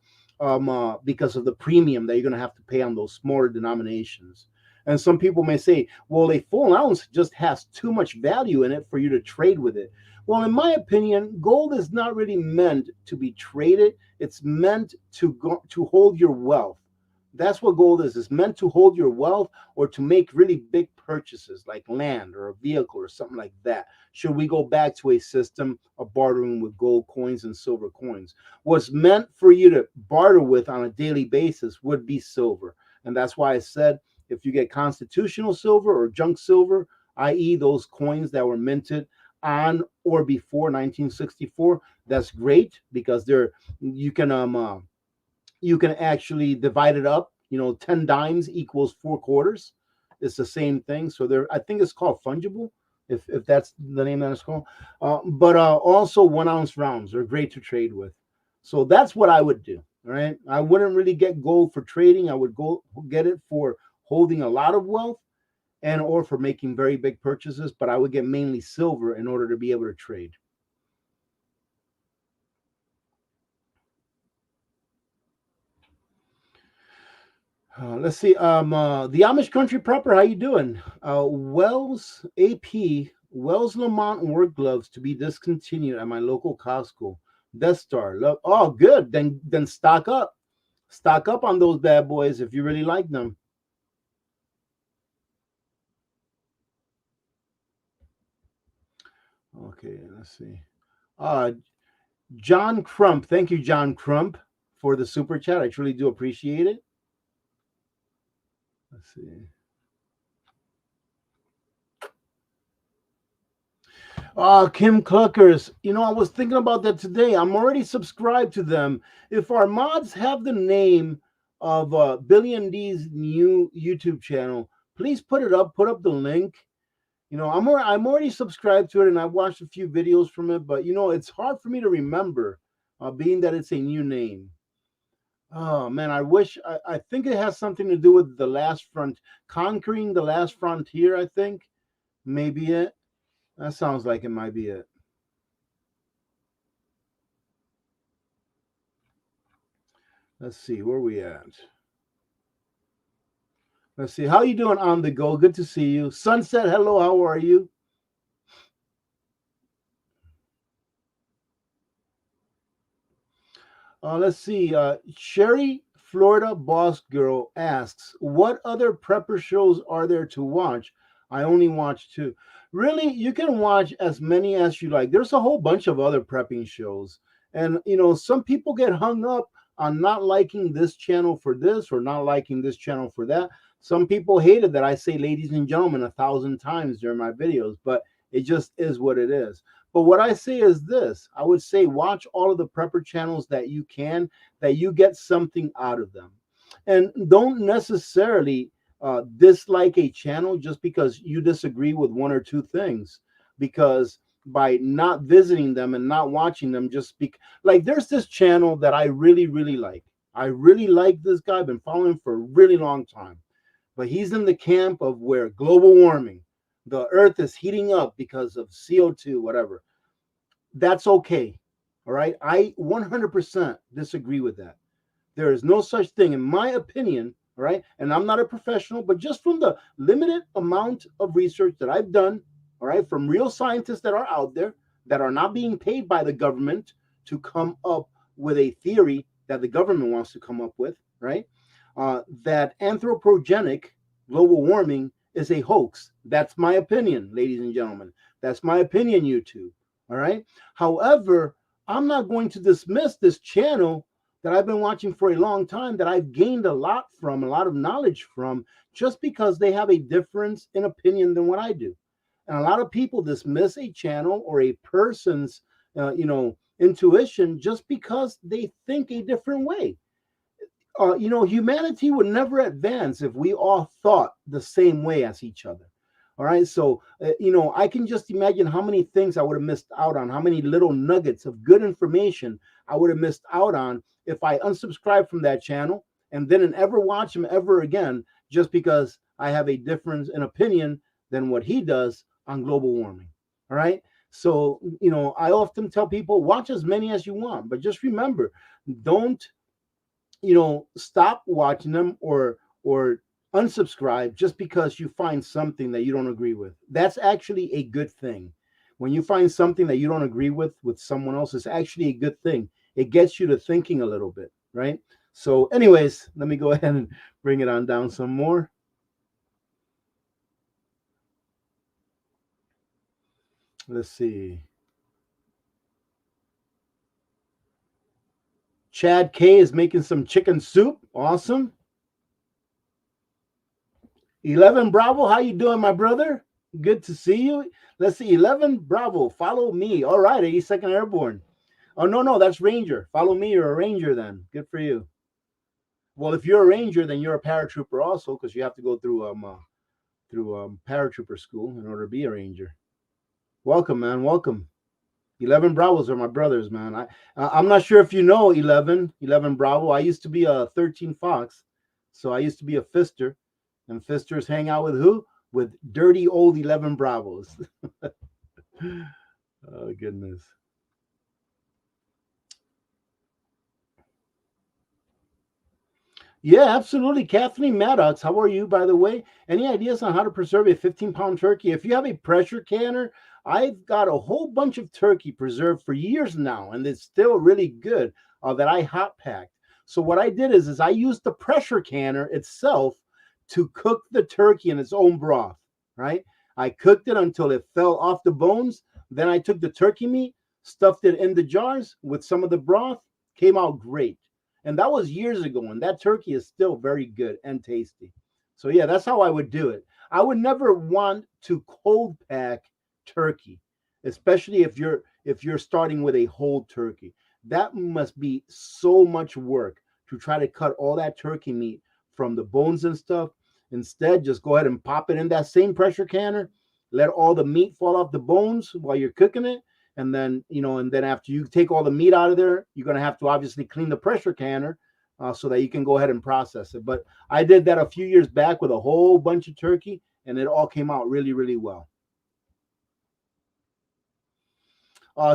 A: because of the premium that you're going to have to pay on those smaller denominations. And some people may say, well, a full ounce just has too much value in it for you to trade with it. Well, in my opinion, gold is not really meant to be traded. It's meant to hold your wealth. That's what gold is. It's meant to hold your wealth or to make really big purchases like land or a vehicle or something like that. Should we go back to a system of bartering with gold coins and silver coins? What's meant for you to barter with on a daily basis would be silver. And that's why I said if you get constitutional silver or junk silver, i.e., those coins that were minted on or before 1964, that's great because you can actually divide it up. 10 dimes equals 4 quarters. It's the same thing. So I think it's called fungible, if that's the name that it's called. But also 1 ounce rounds are great to trade with. So that's what I would do. All right. I wouldn't really get gold for trading. I would go get it for holding a lot of wealth and or for making very big purchases. But I would get mainly silver in order to be able to trade. Let's see. The Amish Country Prepper, how you doing? Wells AP Wells Lamont work gloves to be discontinued at my local Costco. Death Star. Oh, good. Then stock up. Stock up on those bad boys if you really like them. Okay, let's see. Uh, John Crump. Thank you, John Crump, for the super chat. I truly do appreciate it. Let's see. Kim Cluckers. I was thinking about that today. I'm already subscribed to them. If our mods have the name of Billion D's new YouTube channel, please put it up. Put up the link. I'm already subscribed to it, and I've watched a few videos from it. But it's hard for me to remember, being that it's a new name. Oh man, I wish. I think it has something to do with the last front, conquering the last frontier. I think maybe it. That sounds like it might be it. Let's see where we at. Let's see how you doing on the go. Good to see you, Sunset. Hello, how are you? Let's see. Sherry, Florida Boss Girl asks, "What other prepper shows are there to watch? I only watch two." Really, you can watch as many as you like. There's a whole bunch of other prepping shows, and some people get hung up on not liking this channel for this or not liking this channel for that. Some people hated that I say "ladies and gentlemen" 1,000 times during my videos, but It just is what it is. But what I say is this: I would say watch all of the prepper channels that you can, that you get something out of them. And don't necessarily dislike a channel just because you disagree with one or two things. Because by not visiting them and not watching them, just speak. Like there's this channel that I really, really like. I really like this guy. I've been following him for a really long time. But he's in the camp of where global warming, the earth is heating up because of CO2, whatever. That's okay. All right. I 100% disagree with that. There is no such thing, in my opinion, all right? And I'm not a professional, but just from the limited amount of research that I've done, all right, from real scientists that are out there that are not being paid by the government to come up with a theory that the government wants to come up with, right? That anthropogenic global warming is a hoax. That's my opinion, ladies and gentlemen. That's my opinion, YouTube. All right. However, I'm not going to dismiss this channel that I've been watching for a long time, that I've gained a lot from, a lot of knowledge from, just because they have a difference in opinion than what I do. And a lot of people dismiss a channel or a person's, intuition just because they think a different way. Humanity would never advance if we all thought the same way as each other. All right. So, I can just imagine how many things I would have missed out on, how many little nuggets of good information I would have missed out on if I unsubscribed from that channel and didn't ever watch him ever again, just because I have a difference in opinion than what he does on global warming. All right. So, I often tell people watch as many as you want, but just remember, don't stop watching them or unsubscribe just because you find something that you don't agree with. That's actually a good thing. When you find something that you don't agree with someone else, it's actually a good thing. It gets you to thinking a little bit, right? So anyways, let me go ahead and bring it on down some more. Let's see. Chad K is making some chicken soup. Awesome. 11 Bravo, how you doing, my brother? Good to see you. Let's see. 11 Bravo, follow me. All right, 82nd Airborne. Oh, no, no, that's Ranger. Follow me. You're a Ranger then. Good for you. Well, if you're a Ranger, then you're a paratrooper also, because you have to go through paratrooper school in order to be a Ranger. Welcome, man. Welcome. 11 Bravos are my brothers, man. I'm not sure if you know 11 Bravo. I used to be a 13 Fox, so I used to be a fister, and fisters hang out with who? With dirty old 11 Bravos. Oh goodness. Yeah, absolutely. Kathleen Maddox, how are you, by the way? Any ideas on how to preserve a 15-pound turkey? If you have a pressure canner, I've got a whole bunch of turkey preserved for years now, and it's still really good that I hot packed. So what I did is I used the pressure canner itself to cook the turkey in its own broth, right? I cooked it until it fell off the bones. Then I took the turkey meat, stuffed it in the jars with some of the broth, came out great. And that was years ago, and that turkey is still very good and tasty. So yeah, that's how I would do it. I would never want to cold pack turkey, especially if you're starting with a whole turkey. That must be so much work to try to cut all that turkey meat from the bones and stuff. Instead, just go ahead and pop it in that same pressure canner, let all the meat fall off the bones while you're cooking it, and then after you take all the meat out of there, you're going to have to obviously clean the pressure canner so that you can go ahead and process it. But I did that a few years back with a whole bunch of turkey, and it all came out really, really well.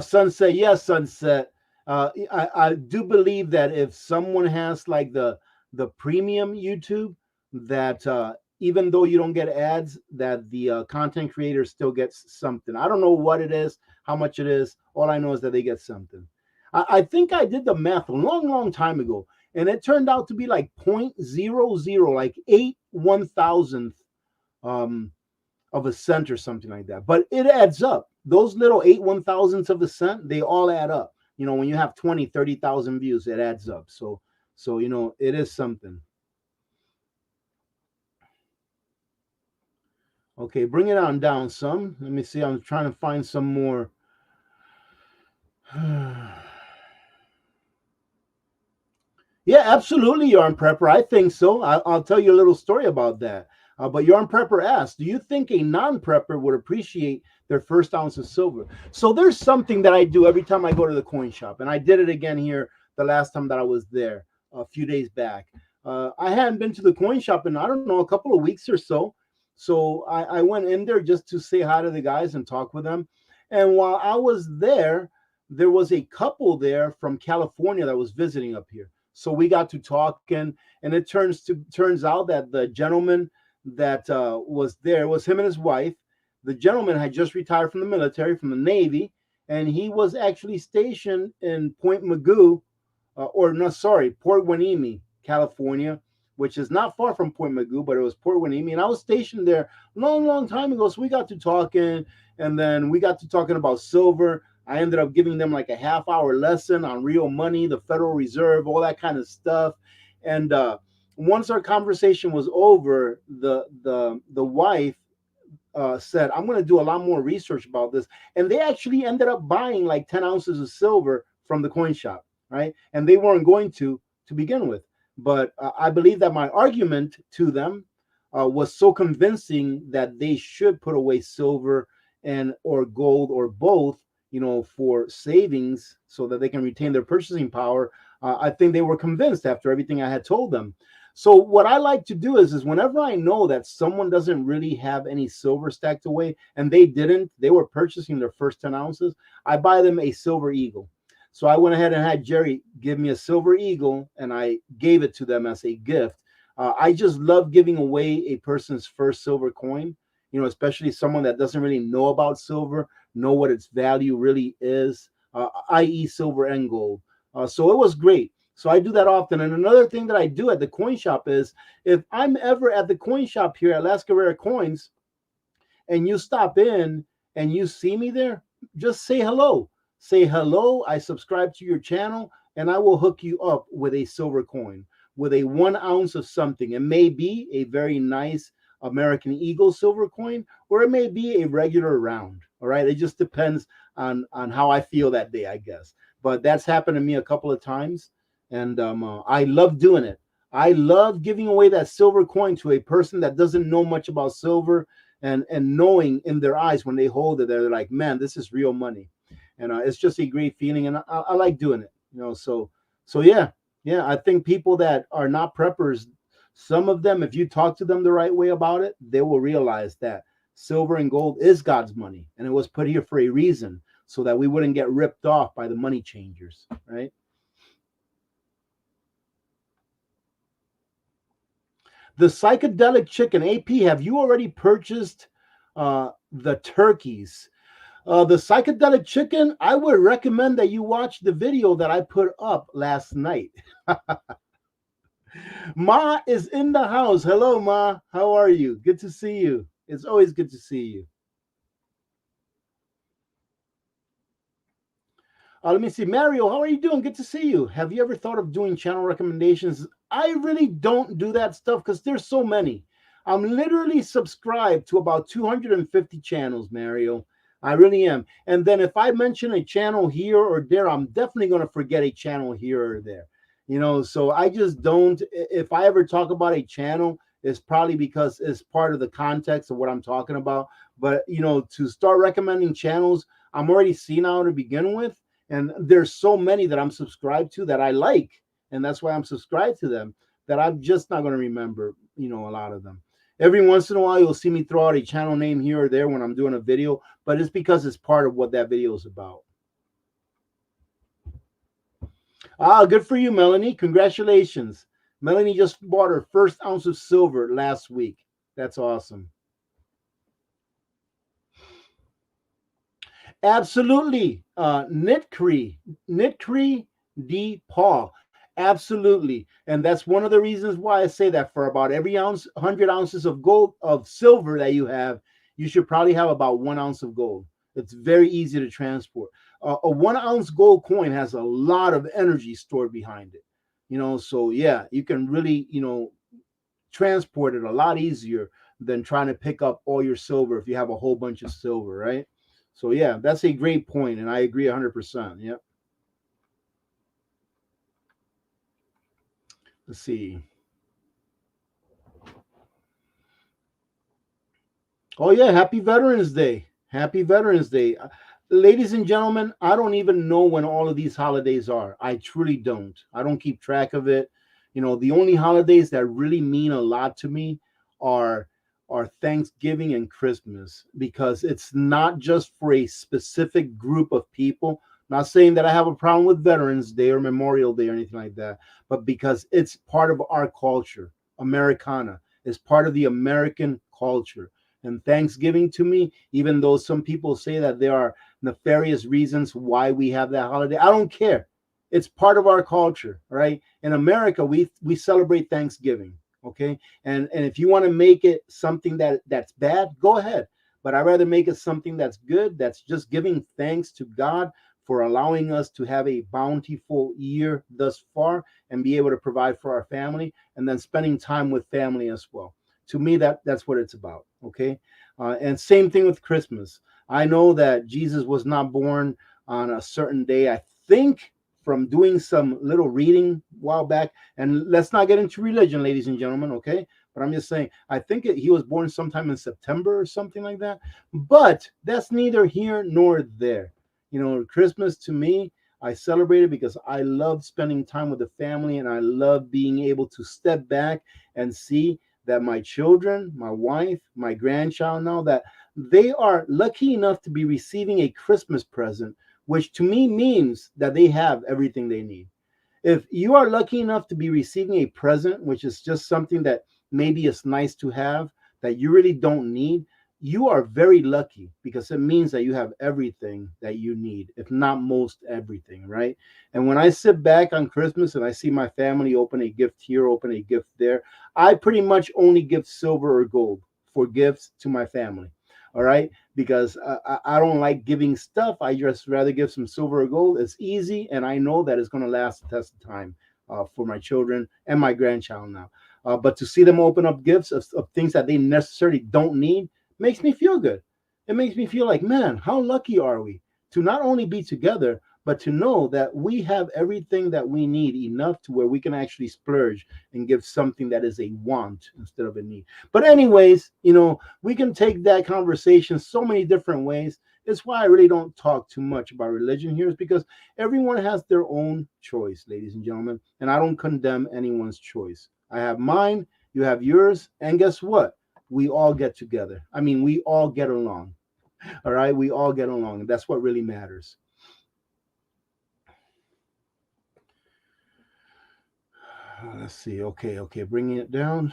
A: Sunset, yes, Sunset. I do believe that if someone has like the premium YouTube, that even though you don't get ads, that the content creator still gets something. I don't know what it is, how much it is. All I know is that they get something. I think I did the math a long, long time ago, and it turned out to be like 0.00, like 8/1000th um, of a cent or something like that. But it adds up. Those little 8/1000ths of a cent, they all add up. When you have 20, 30,000 views, it adds up. So it is something. Okay, bring it on down some. Let me see. I'm trying to find some more. Yeah, absolutely, Yarn Prepper. I think so. I'll tell you a little story about that. But Yarn Prepper asked, do you think a non prepper would appreciate their first ounce of silver? So there's something that I do every time I go to the coin shop. And I did it again here the last time that I was there a few days back. I hadn't been to the coin shop in, I don't know, a couple of weeks or so. So I went in there just to say hi to the guys and talk with them. And while I was there, there was a couple there from California that was visiting up here. So we got to talking, and it turns out that the gentleman that was there was him and his wife. The gentleman had just retired from the military, from the Navy, and he was actually stationed in Point Magoo, or no, sorry, Port Hueneme, California, which is not far from Point Magoo, but it was Port Hueneme. And I was stationed there a long, long time ago. So we got to talking, and then we got to talking about silver. I ended up giving them like a half-hour lesson on real money, the Federal Reserve, all that kind of stuff. And once our conversation was over, the wife said, I'm going to do a lot more research about this. And they actually ended up buying like 10 ounces of silver from the coin shop, right? And they weren't going to begin with. But I believe that my argument to them was so convincing that they should put away silver and or gold or both, for savings so that they can retain their purchasing power. I think they were convinced after everything I had told them. So what I like to do is whenever I know that someone doesn't really have any silver stacked away, and they were purchasing their first 10 ounces, I buy them a silver eagle. So I went ahead and had Jerry give me a silver eagle, and I gave it to them as a gift. I just love giving away a person's first silver coin, especially someone that doesn't really know about silver, know what its value really is, i.e., silver and gold. So it was great. So I do that often. And another thing that I do at the coin shop is if I'm ever at the coin shop here at Las Carrera Coins and you stop in and you see me there, just say hello. Say hello. I subscribe to your channel and I will hook you up with a silver coin, with a 1 ounce of something. It may be a very nice American Eagle silver coin, or it may be a regular round. All right. It just depends on how I feel that day, I guess. But that's happened to me a couple of times. And I love doing it. I love giving away that silver coin to a person that doesn't know much about silver, and knowing in their eyes when they hold it, they're like, man, this is real money. And it's just a great feeling, and I like doing it. So yeah, I think people that are not preppers, some of them, if you talk to them the right way about it, they will realize that silver and gold is God's money, and it was put here for a reason, so that we wouldn't get ripped off by the money changers, right? The psychedelic chicken, AP, have you already purchased the turkeys? The psychedelic chicken, I would recommend that you watch the video that I put up last night. Ma is in the house. Hello, Ma. How are you? Good to see you. It's always good to see you. Let me see. Mario, how are you doing? Good to see you. Have you ever thought of doing channel recommendations? I really don't do that stuff because there's so many. I'm literally subscribed to about 250 channels, Mario. I really am. And then if I mention a channel here or there, I'm definitely going to forget a channel here or there. So I just don't. If I ever talk about a channel, it's probably because it's part of the context of what I'm talking about. But, to start recommending channels, I'm already senile to begin with, and there's so many that I'm subscribed to that I like, and that's why I'm subscribed to them, that I'm just not going to remember, a lot of them. Every once in a while, you'll see me throw out a channel name here or there when I'm doing a video, but it's because it's part of what that video is about. Good for you, Melanie. Congratulations. Melanie just bought her first ounce of silver last week. That's awesome. Absolutely. Nitcree D. Paul. Absolutely. And that's one of the reasons why I say that for about every 100 ounces of gold, of silver that you have, you should probably have about 1 ounce of gold. It's very easy to transport. A 1 ounce gold coin has a lot of energy stored behind it. So yeah, you can really, transport it a lot easier than trying to pick up all your silver if you have a whole bunch of silver, right? So yeah, that's a great point, and I agree 100%. Yep. Let's see. Oh yeah, happy Veterans Day. Happy Veterans Day. Ladies and gentlemen, I don't even know when all of these holidays are. I truly don't. I don't keep track of it. The only holidays that really mean a lot to me are are Thanksgiving and Christmas, because it's not just for a specific group of people. Not saying that I have a problem with Veterans Day or Memorial Day or anything like that, but because it's part of our culture. Americana is part of the American culture. And Thanksgiving, to me, even though some people say that there are nefarious reasons why we have that holiday, I don't care. It's part of our culture, right? In America, we celebrate Thanksgiving, okay? And if you want to make it something that's bad, go ahead. But I'd rather make it something that's good, that's just giving thanks to God for allowing us to have a bountiful year thus far and be able to provide for our family, and then spending time with family as well. To me, that's what it's about, okay? And same thing with Christmas. I know that Jesus was not born on a certain day. I think, from doing some little reading a while back, and let's not get into religion, ladies and gentlemen, okay? But I'm just saying, I think he was born sometime in September or something like that. But that's neither here nor there. Christmas, to me, I celebrate it because I love spending time with the family, and I love being able to step back and see that my children, my wife, my grandchild now, that they are lucky enough to be receiving a Christmas present, which to me means that they have everything they need. If you are lucky enough to be receiving a present, which is just something that maybe is nice to have, that you really don't need, you are very lucky, because it means that you have everything that you need, if not most everything, right? And when I sit back on Christmas and I see my family open a gift here, open a gift there, I pretty much only give silver or gold for gifts to my family. All right, because I don't like giving stuff. I just rather give some silver or gold. It's easy, and I know that it's going to last the test of time for my children and my grandchild now. But to see them open up gifts of things that they necessarily don't need makes me feel good. It makes me feel like, man, how lucky are we to not only be together, but to know that we have everything that we need, enough to where we can actually splurge and give something that is a want instead of a need. But anyways, we can take that conversation so many different ways. It's why I really don't talk too much about religion here, is because everyone has their own choice, ladies and gentlemen, and I don't condemn anyone's choice. I have mine, you have yours, and guess what? We all get together. I mean, we all get along. All right, we all get along. That's what really matters. Let's see. Okay, okay, bringing it down.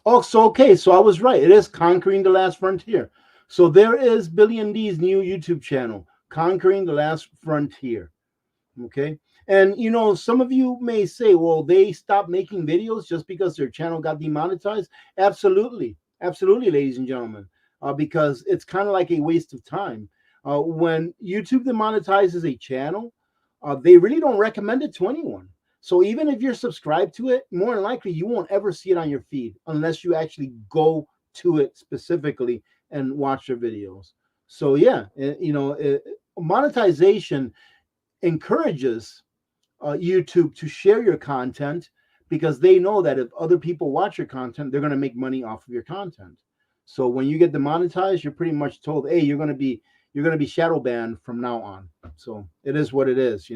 A: Oh, so okay, so I was right. It is Conquering the Last Frontier. So there is Billy and D's new YouTube channel, Conquering the Last Frontier. Okay. And some of you may say, well, they stopped making videos just because their channel got demonetized. Absolutely. Absolutely, ladies and gentlemen. Because it's kind of like a waste of time. When YouTube demonetizes a channel, they really don't recommend it to anyone. So even if you're subscribed to it, more than likely you won't ever see it on your feed unless you actually go to it specifically and watch their videos. So yeah, monetization encourages YouTube to share your content, because they know that if other people watch your content, they're going to make money off of your content. So when you get demonetized, you're pretty much told, "Hey, you're going to be shadow banned from now on." So it is what it is.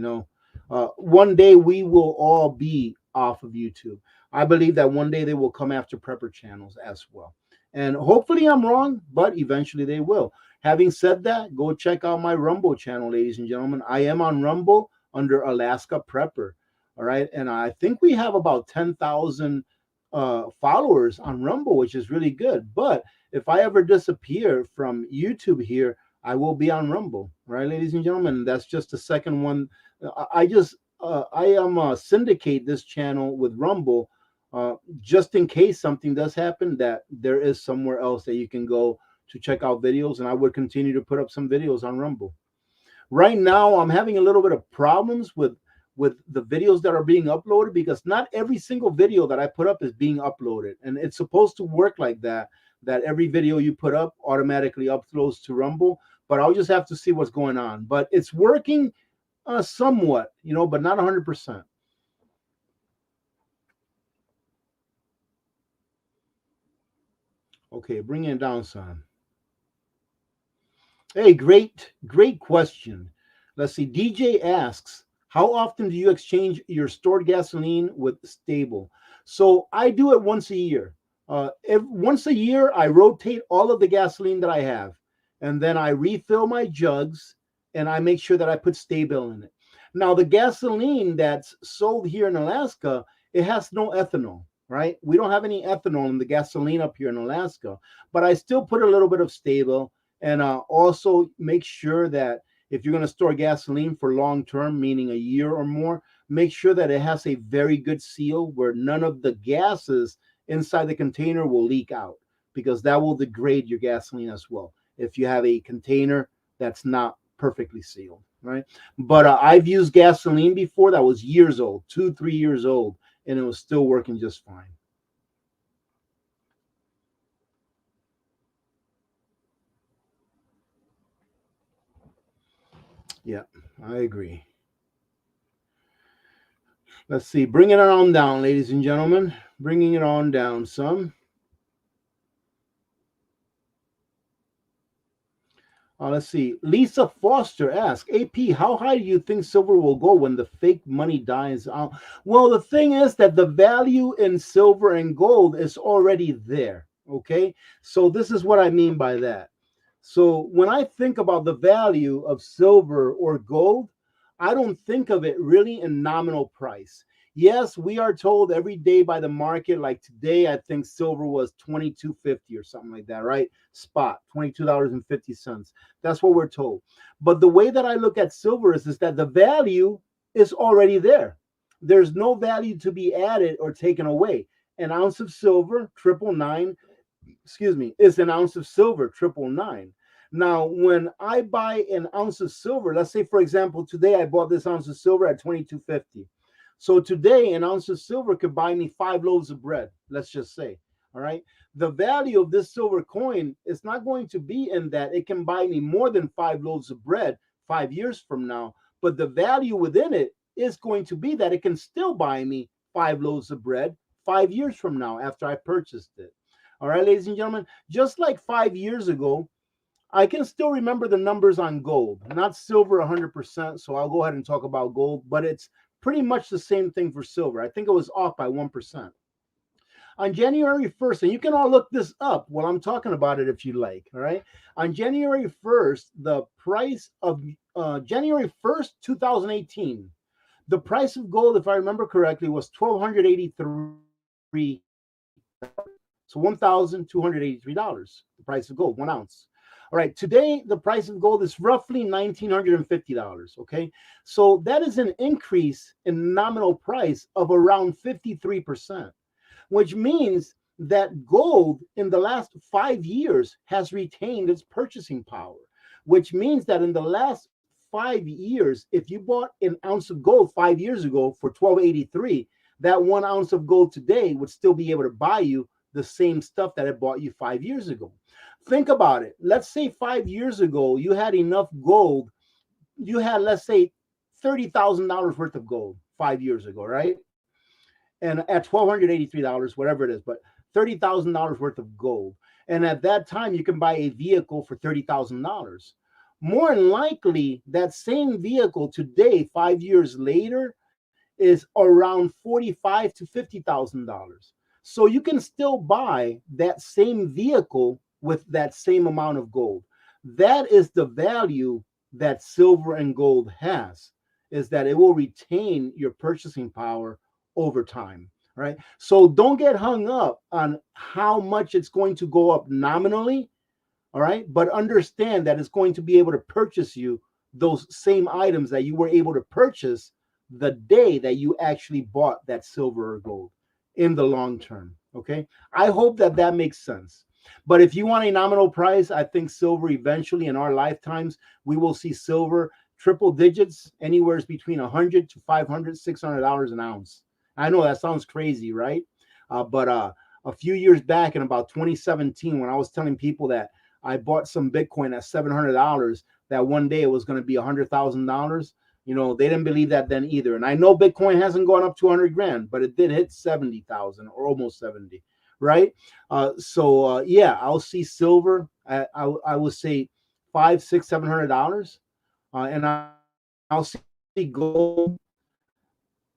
A: One day we will all be off of YouTube. I believe that one day they will come after prepper channels as well. And hopefully I'm wrong, but eventually they will. Having said that, go check out my Rumble channel, ladies and gentlemen. I am on Rumble under Alaska Prepper. All right. And I think we have about 10,000 followers on Rumble, which is really good. But if I ever disappear from YouTube here, I will be on Rumble. All right, ladies and gentlemen. That's just the second one. I am syndicate this channel with Rumble, just in case something does happen, that there is somewhere else that you can go to check out videos, and I would continue to put up some videos on Rumble. Right now, I'm having a little bit of problems with the videos that are being uploaded, because not every single video that I put up is being uploaded, and it's supposed to work like that, that every video you put up automatically uploads to Rumble. But I'll just have to see what's going on. But it's working somewhat, but not 100%. Okay, bring it down, son. Hey, great question. Let's see. DJ asks, how often do you exchange your stored gasoline with stable? So I do it once a year. Once a year, I rotate all of the gasoline that I have, and then I refill my jugs, and I make sure that I put stable in it. Now, the gasoline that's sold here in Alaska, it has no ethanol, right? We don't have any ethanol in the gasoline up here in Alaska, but I still put a little bit of stable, and also make sure that if you're going to store gasoline for long term, meaning a year or more, make sure that it has a very good seal where none of the gases inside the container will leak out, because that will degrade your gasoline as well if you have a container that's not perfectly sealed, right? But I've used gasoline before that was years old, 2 3 years old, and it was still working just fine. Yeah, I agree. Let's see. Bringing it on down, ladies and gentlemen. Bringing it on down some. Let's see. Lisa Foster asks, AP, how high do you think silver will go when the fake money dies out? Well, the thing is that the value in silver and gold is already there. Okay. So this is what I mean by that. So when I think about the value of silver or gold, I don't think of it really in nominal price. Yes, we are told every day by the market, like today, I think silver was 22.50 or something like that, right? Spot, $22.50. That's what we're told. But the way that I look at silver is that the value is already there. There's no value to be added or taken away. An ounce of silver, 999, excuse me, is an ounce of silver, 999. Now, when I buy an ounce of silver, let's say, for example, today I bought this ounce of silver at 22.50. So today, an ounce of silver could buy me 5 loaves of bread, let's just say. All right. The value of this silver coin is not going to be in that it can buy me more than 5 loaves of bread 5 years from now. But the value within it is going to be that it can still buy me 5 loaves of bread 5 years from now after I purchased it. All right, ladies and gentlemen, just like 5 years ago, I can still remember the numbers on gold, not silver 100%. So I'll go ahead and talk about gold, but it's pretty much the same thing for silver. I think it was off by 1%. On January 1st, and you can all look this up while I'm talking about it if you like, all right? On January 1st, the price of January 1st, 2018, the price of gold, if I remember correctly, was $1,283. So $1,283, the price of gold, 1 ounce. All right, today the price of gold is roughly $1,950. Okay, so that is an increase in nominal price of around 53%, which means that gold in the last 5 years has retained its purchasing power, which means that in the last 5 years, if you bought an ounce of gold 5 years ago for 1283, that 1 ounce of gold today would still be able to buy you the same stuff that it bought you 5 years ago. Think about it. Let's say 5 years ago you had enough gold. You had, let's say, $30,000 worth of gold 5 years ago, right? And at $1,283, whatever it is, but $30,000 worth of gold. And at that time, you can buy a vehicle for $30,000. More than likely, that same vehicle today, 5 years later, is around $45,000 to $50,000. So you can still buy that same vehicle with that same amount of gold. That is the value that silver and gold has, is that it will retain your purchasing power over time, right? So don't get hung up on how much it's going to go up nominally, all right? But understand that it's going to be able to purchase you those same items that you were able to purchase the day that you actually bought that silver or gold in the long term, okay? I hope that that makes sense. But if you want a nominal price, I think silver eventually in our lifetimes, we will see silver triple digits, anywhere between 100 to 500, $600 an ounce. I know that sounds crazy, right? But a few years back in about 2017, when I was telling people that I bought some Bitcoin at $700, that one day it was going to be $100,000. They didn't believe that then either. And I know Bitcoin hasn't gone up to 100 grand, but it did hit 70,000 or almost 70, right? Yeah, I'll see silver. I would say five, six, $700, and I'll see gold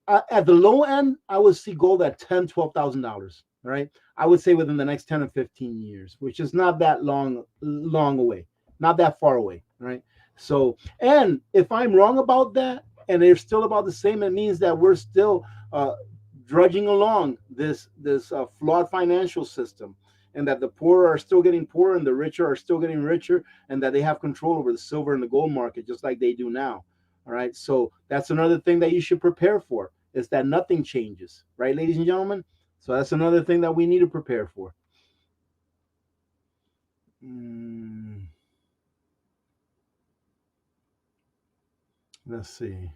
A: at the low end. I would see gold at $10,000, $12,000. Right? I would say within the next 10 or 15 years, which is not that long away, not that far away. Right? So, and if I'm wrong about that, and they're still about the same, it means that we're still drudging along this flawed financial system, and that the poor are still getting poorer and the richer are still getting richer, and that they have control over the silver and the gold market just like they do now. All right, so that's another thing that you should prepare for, is that nothing changes, right, ladies and gentlemen? So that's another thing that we need to prepare for. Mm, let's see.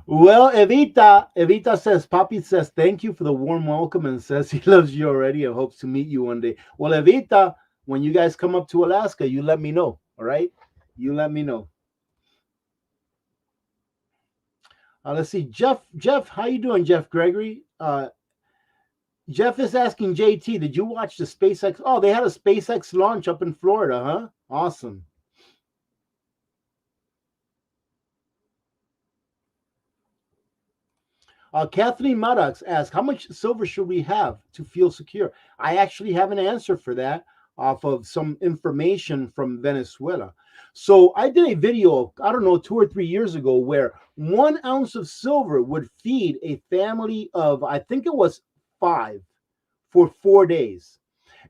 A: Well, Evita says, Papi says, thank you for the warm welcome and says he loves you already and hopes to meet you one day. Well, Evita, when you guys come up to Alaska, you let me know. All right. You let me know. Let's see. Jeff, how you doing, Jeff Gregory? Jeff is asking JT, did you watch the SpaceX? Oh, they had a SpaceX launch up in Florida, huh? Awesome. Kathleen Maddox asks, how much silver should we have to feel secure? I actually have an answer for that off of some information from Venezuela. So I did a video, I don't know, 2 or 3 years ago, where 1 ounce of silver would feed a family of, I think it was five, for 4 days.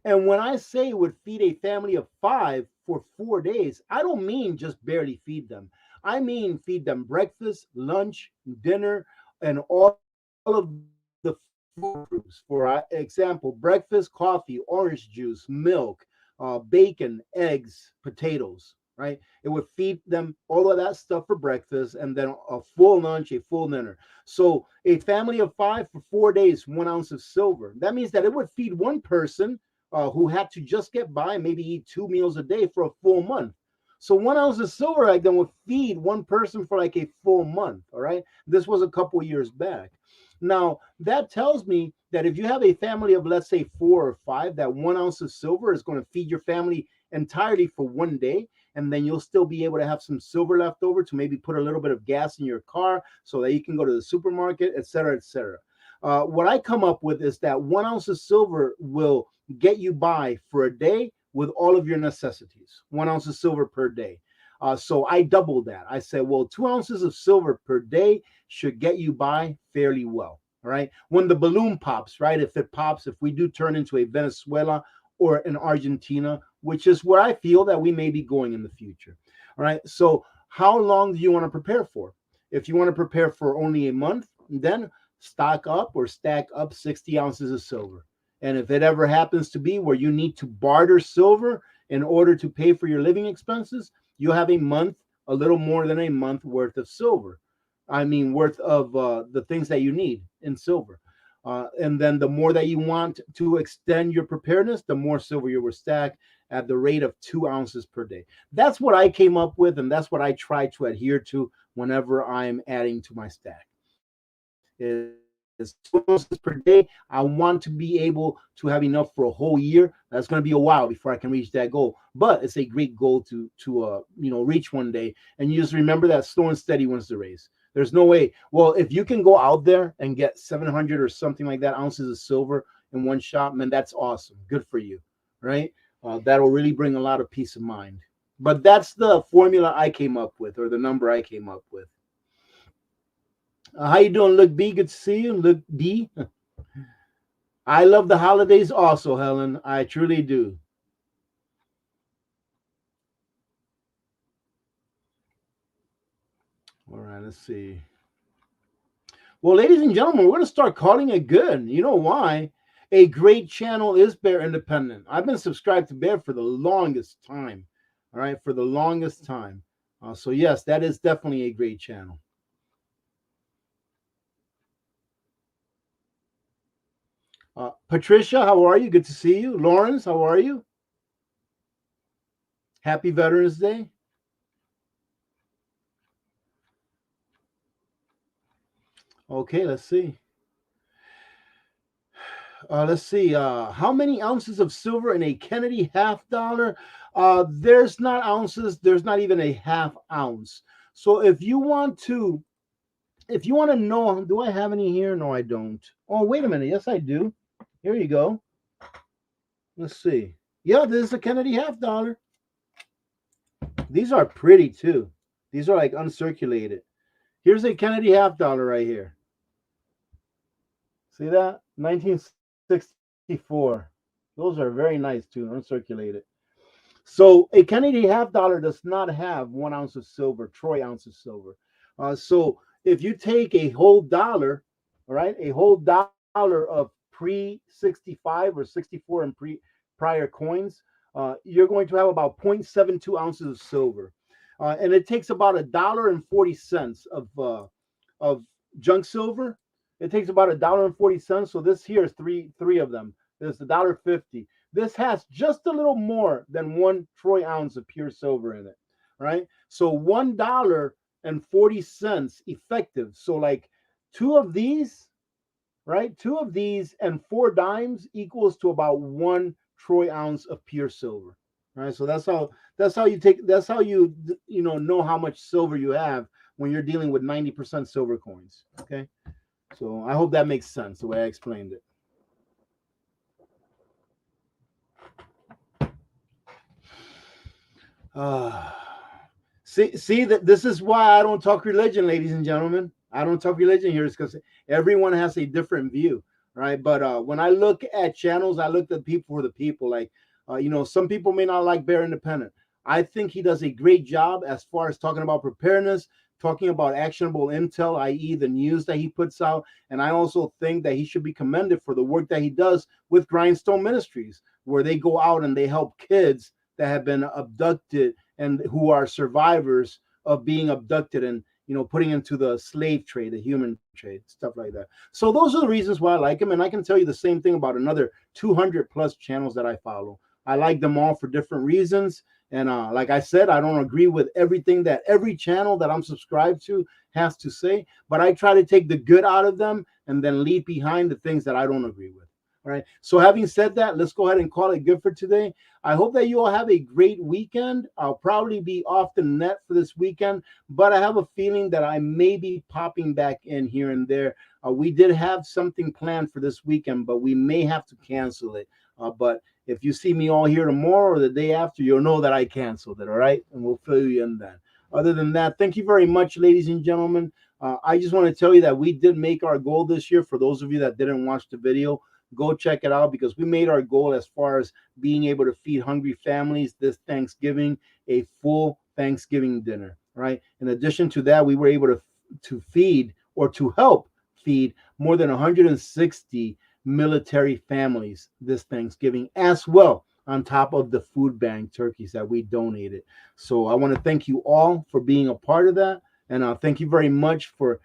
A: And when I say it would feed a family of five for 4 days, I don't mean just barely feed them. I mean feed them breakfast, lunch, dinner, and all of the food groups. For example, breakfast, coffee, orange juice, milk, bacon, eggs, potatoes. Right? It would feed them all of that stuff for breakfast, and then a full lunch, a full dinner. So a family of five for 4 days, 1 ounce of silver. That means that it would feed one person who had to just get by, maybe eat 2 meals a day for a full month. So 1 ounce of silver like then would feed one person for like a full month. All right. This was a couple years back. Now that tells me that if you have a family of, let's say, four or five, that 1 ounce of silver is going to feed your family entirely for one day. And then you'll still be able to have some silver left over to maybe put a little bit of gas in your car so that you can go to the supermarket, et cetera, et cetera. What I come up with is that 1 ounce of silver will get you by for a day with all of your necessities. 1 ounce of silver per day. So I doubled that. I said, well, 2 ounces of silver per day should get you by fairly well. All right. When the balloon pops, right? If it pops, if we do turn into a Venezuela or an Argentina, which is where I feel that we may be going in the future. All right. So how long do you want to prepare for? If you want to prepare for only a month, then stock up or stack up 60 ounces of silver. And if it ever happens to be where you need to barter silver in order to pay for your living expenses, you have a month, a little more than a month worth of silver. I mean, worth of the things that you need in silver. And then the more that you want to extend your preparedness, the more silver you will stack at the rate of 2 ounces per day. That's what I came up with, and that's what I try to adhere to whenever I'm adding to my stack. Is 2 ounces per day. I want to be able to have enough for a whole year. That's going to be a while before I can reach that goal, but it's a great goal to reach one day. And you just remember that slow and steady wins the race. There's no way. Well, if you can go out there and get 700 or something like that ounces of silver in one shot, man, that's awesome. Good for you, right? That'll really bring a lot of peace of mind. But that's the formula I came up with, or the number I came up with. How you doing, Look B? Good to see you, Look B. I love the holidays also, Helen. I truly do. All right, let's see. Well, ladies and gentlemen, we're going to start calling it good. You know why? A great channel is Bear Independent. I've been subscribed to Bear for the longest time. All right, for the longest time. So yes, that is definitely a great channel. Patricia, how are you? Good to see you. Lawrence, how are you? Happy Veterans Day. Okay, let's see. Let's see. How many ounces of silver in a Kennedy half dollar? There's not ounces. There's not even a half ounce. So if you want to know, do I have any here? No, I don't. Oh, wait a minute. Yes, I do. Here you go. Let's see. Yeah, this is a Kennedy half dollar. These are pretty too. These are like uncirculated. Here's a Kennedy half dollar right here. See that? 1964. Those are very nice too, uncirculated. So a Kennedy half dollar does not have 1 ounce of silver, troy ounce of silver. So if you take a whole dollar, all right, a whole dollar of pre 65 or 64 and prior coins, you're going to have about 0.72 ounces of silver. And it takes about $1.40 of junk silver. It takes about $1.40. So this here is three of them. There's $1.50. This has just a little more than 1 troy ounce of pure silver in it. Right. So $1.40 effective. So like two of these, right? Two of these and 4 dimes equals to about 1 troy ounce of pure silver. Right. So that's how you know how much silver you have when you're dealing with 90% silver coins. Okay. So I hope that makes sense the way I explained it. Uh, see that this is why I don't talk religion, ladies and gentlemen. I don't talk religion here, is because everyone has a different view, right? But when I look at channels, I look at people for the people. Like, some people may not like Bear Independent. I think he does a great job as far as talking about preparedness, talking about actionable intel, i.e., the news that he puts out. And I also think that he should be commended for the work that he does with Grindstone Ministries, where they go out and they help kids that have been abducted and who are survivors of being abducted and putting into the slave trade, the human trade, stuff like that. So those are the reasons why I like him, and I can tell you the same thing about another 200 plus channels that I follow. I like them all for different reasons, and like I said, I don't agree with everything that every channel that I'm subscribed to has to say, but I try to take the good out of them and then leave behind the things that I don't agree with. All right. So having said that, let's go ahead and call it good for today. I hope that you all have a great weekend. I'll probably be off the net for this weekend, but I have a feeling that I may be popping back in here and there. We did have something planned for this weekend, but we may have to cancel it. But if you see me all here tomorrow or the day after, you'll know that I canceled it. All right. And we'll fill you in then. Other than that, thank you very much, ladies and gentlemen. I just want to tell you that we did make our goal this year. For those of you that didn't watch the video, go check it out, because we made our goal as far as being able to feed hungry families this Thanksgiving, a full Thanksgiving dinner, right? In addition to that, we were able to feed, or to help feed, more than 160 military families this Thanksgiving as well, on top of the food bank turkeys that we donated. So I want to thank you all for being a part of that, and thank you very much for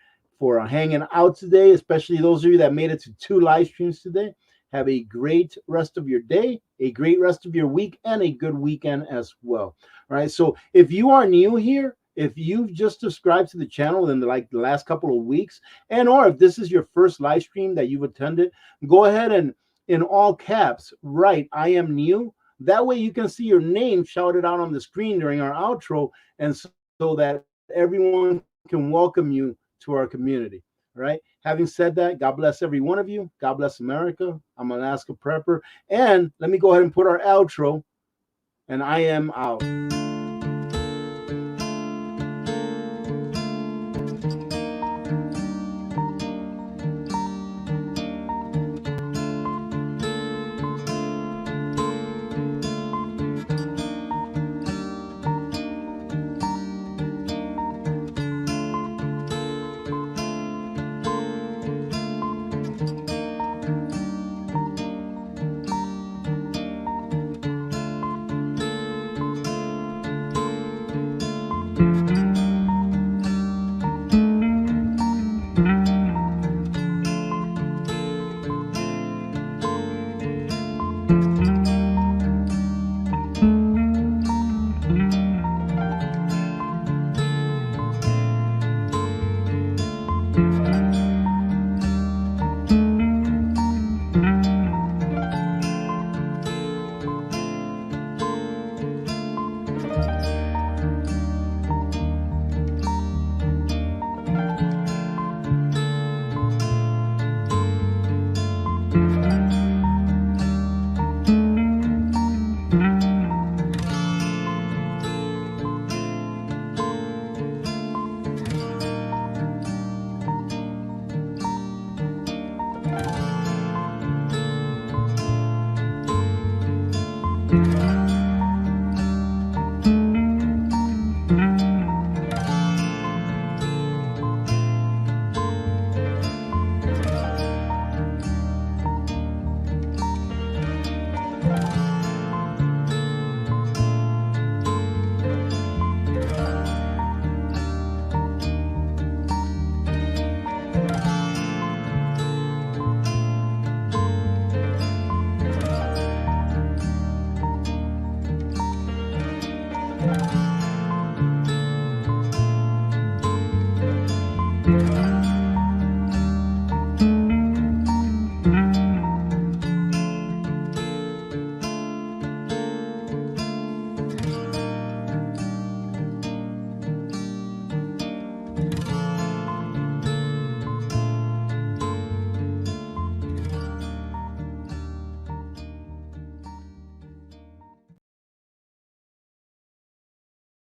A: hanging out today, especially those of you that made it to 2 live streams today. Have a great rest of your day, a great rest of your week, and a good weekend as well. All right. So if you are new here, if you've just subscribed to the channel in the last couple of weeks, and or if this is your first live stream that you've attended, go ahead and in all caps write "I am new." That way you can see your name shouted out on the screen during our outro, and so that everyone can welcome you to our community. All right. Having said that, God bless every one of you. God bless America. I'm Alaska Prepper. And let me go ahead and put our outro. And I am out.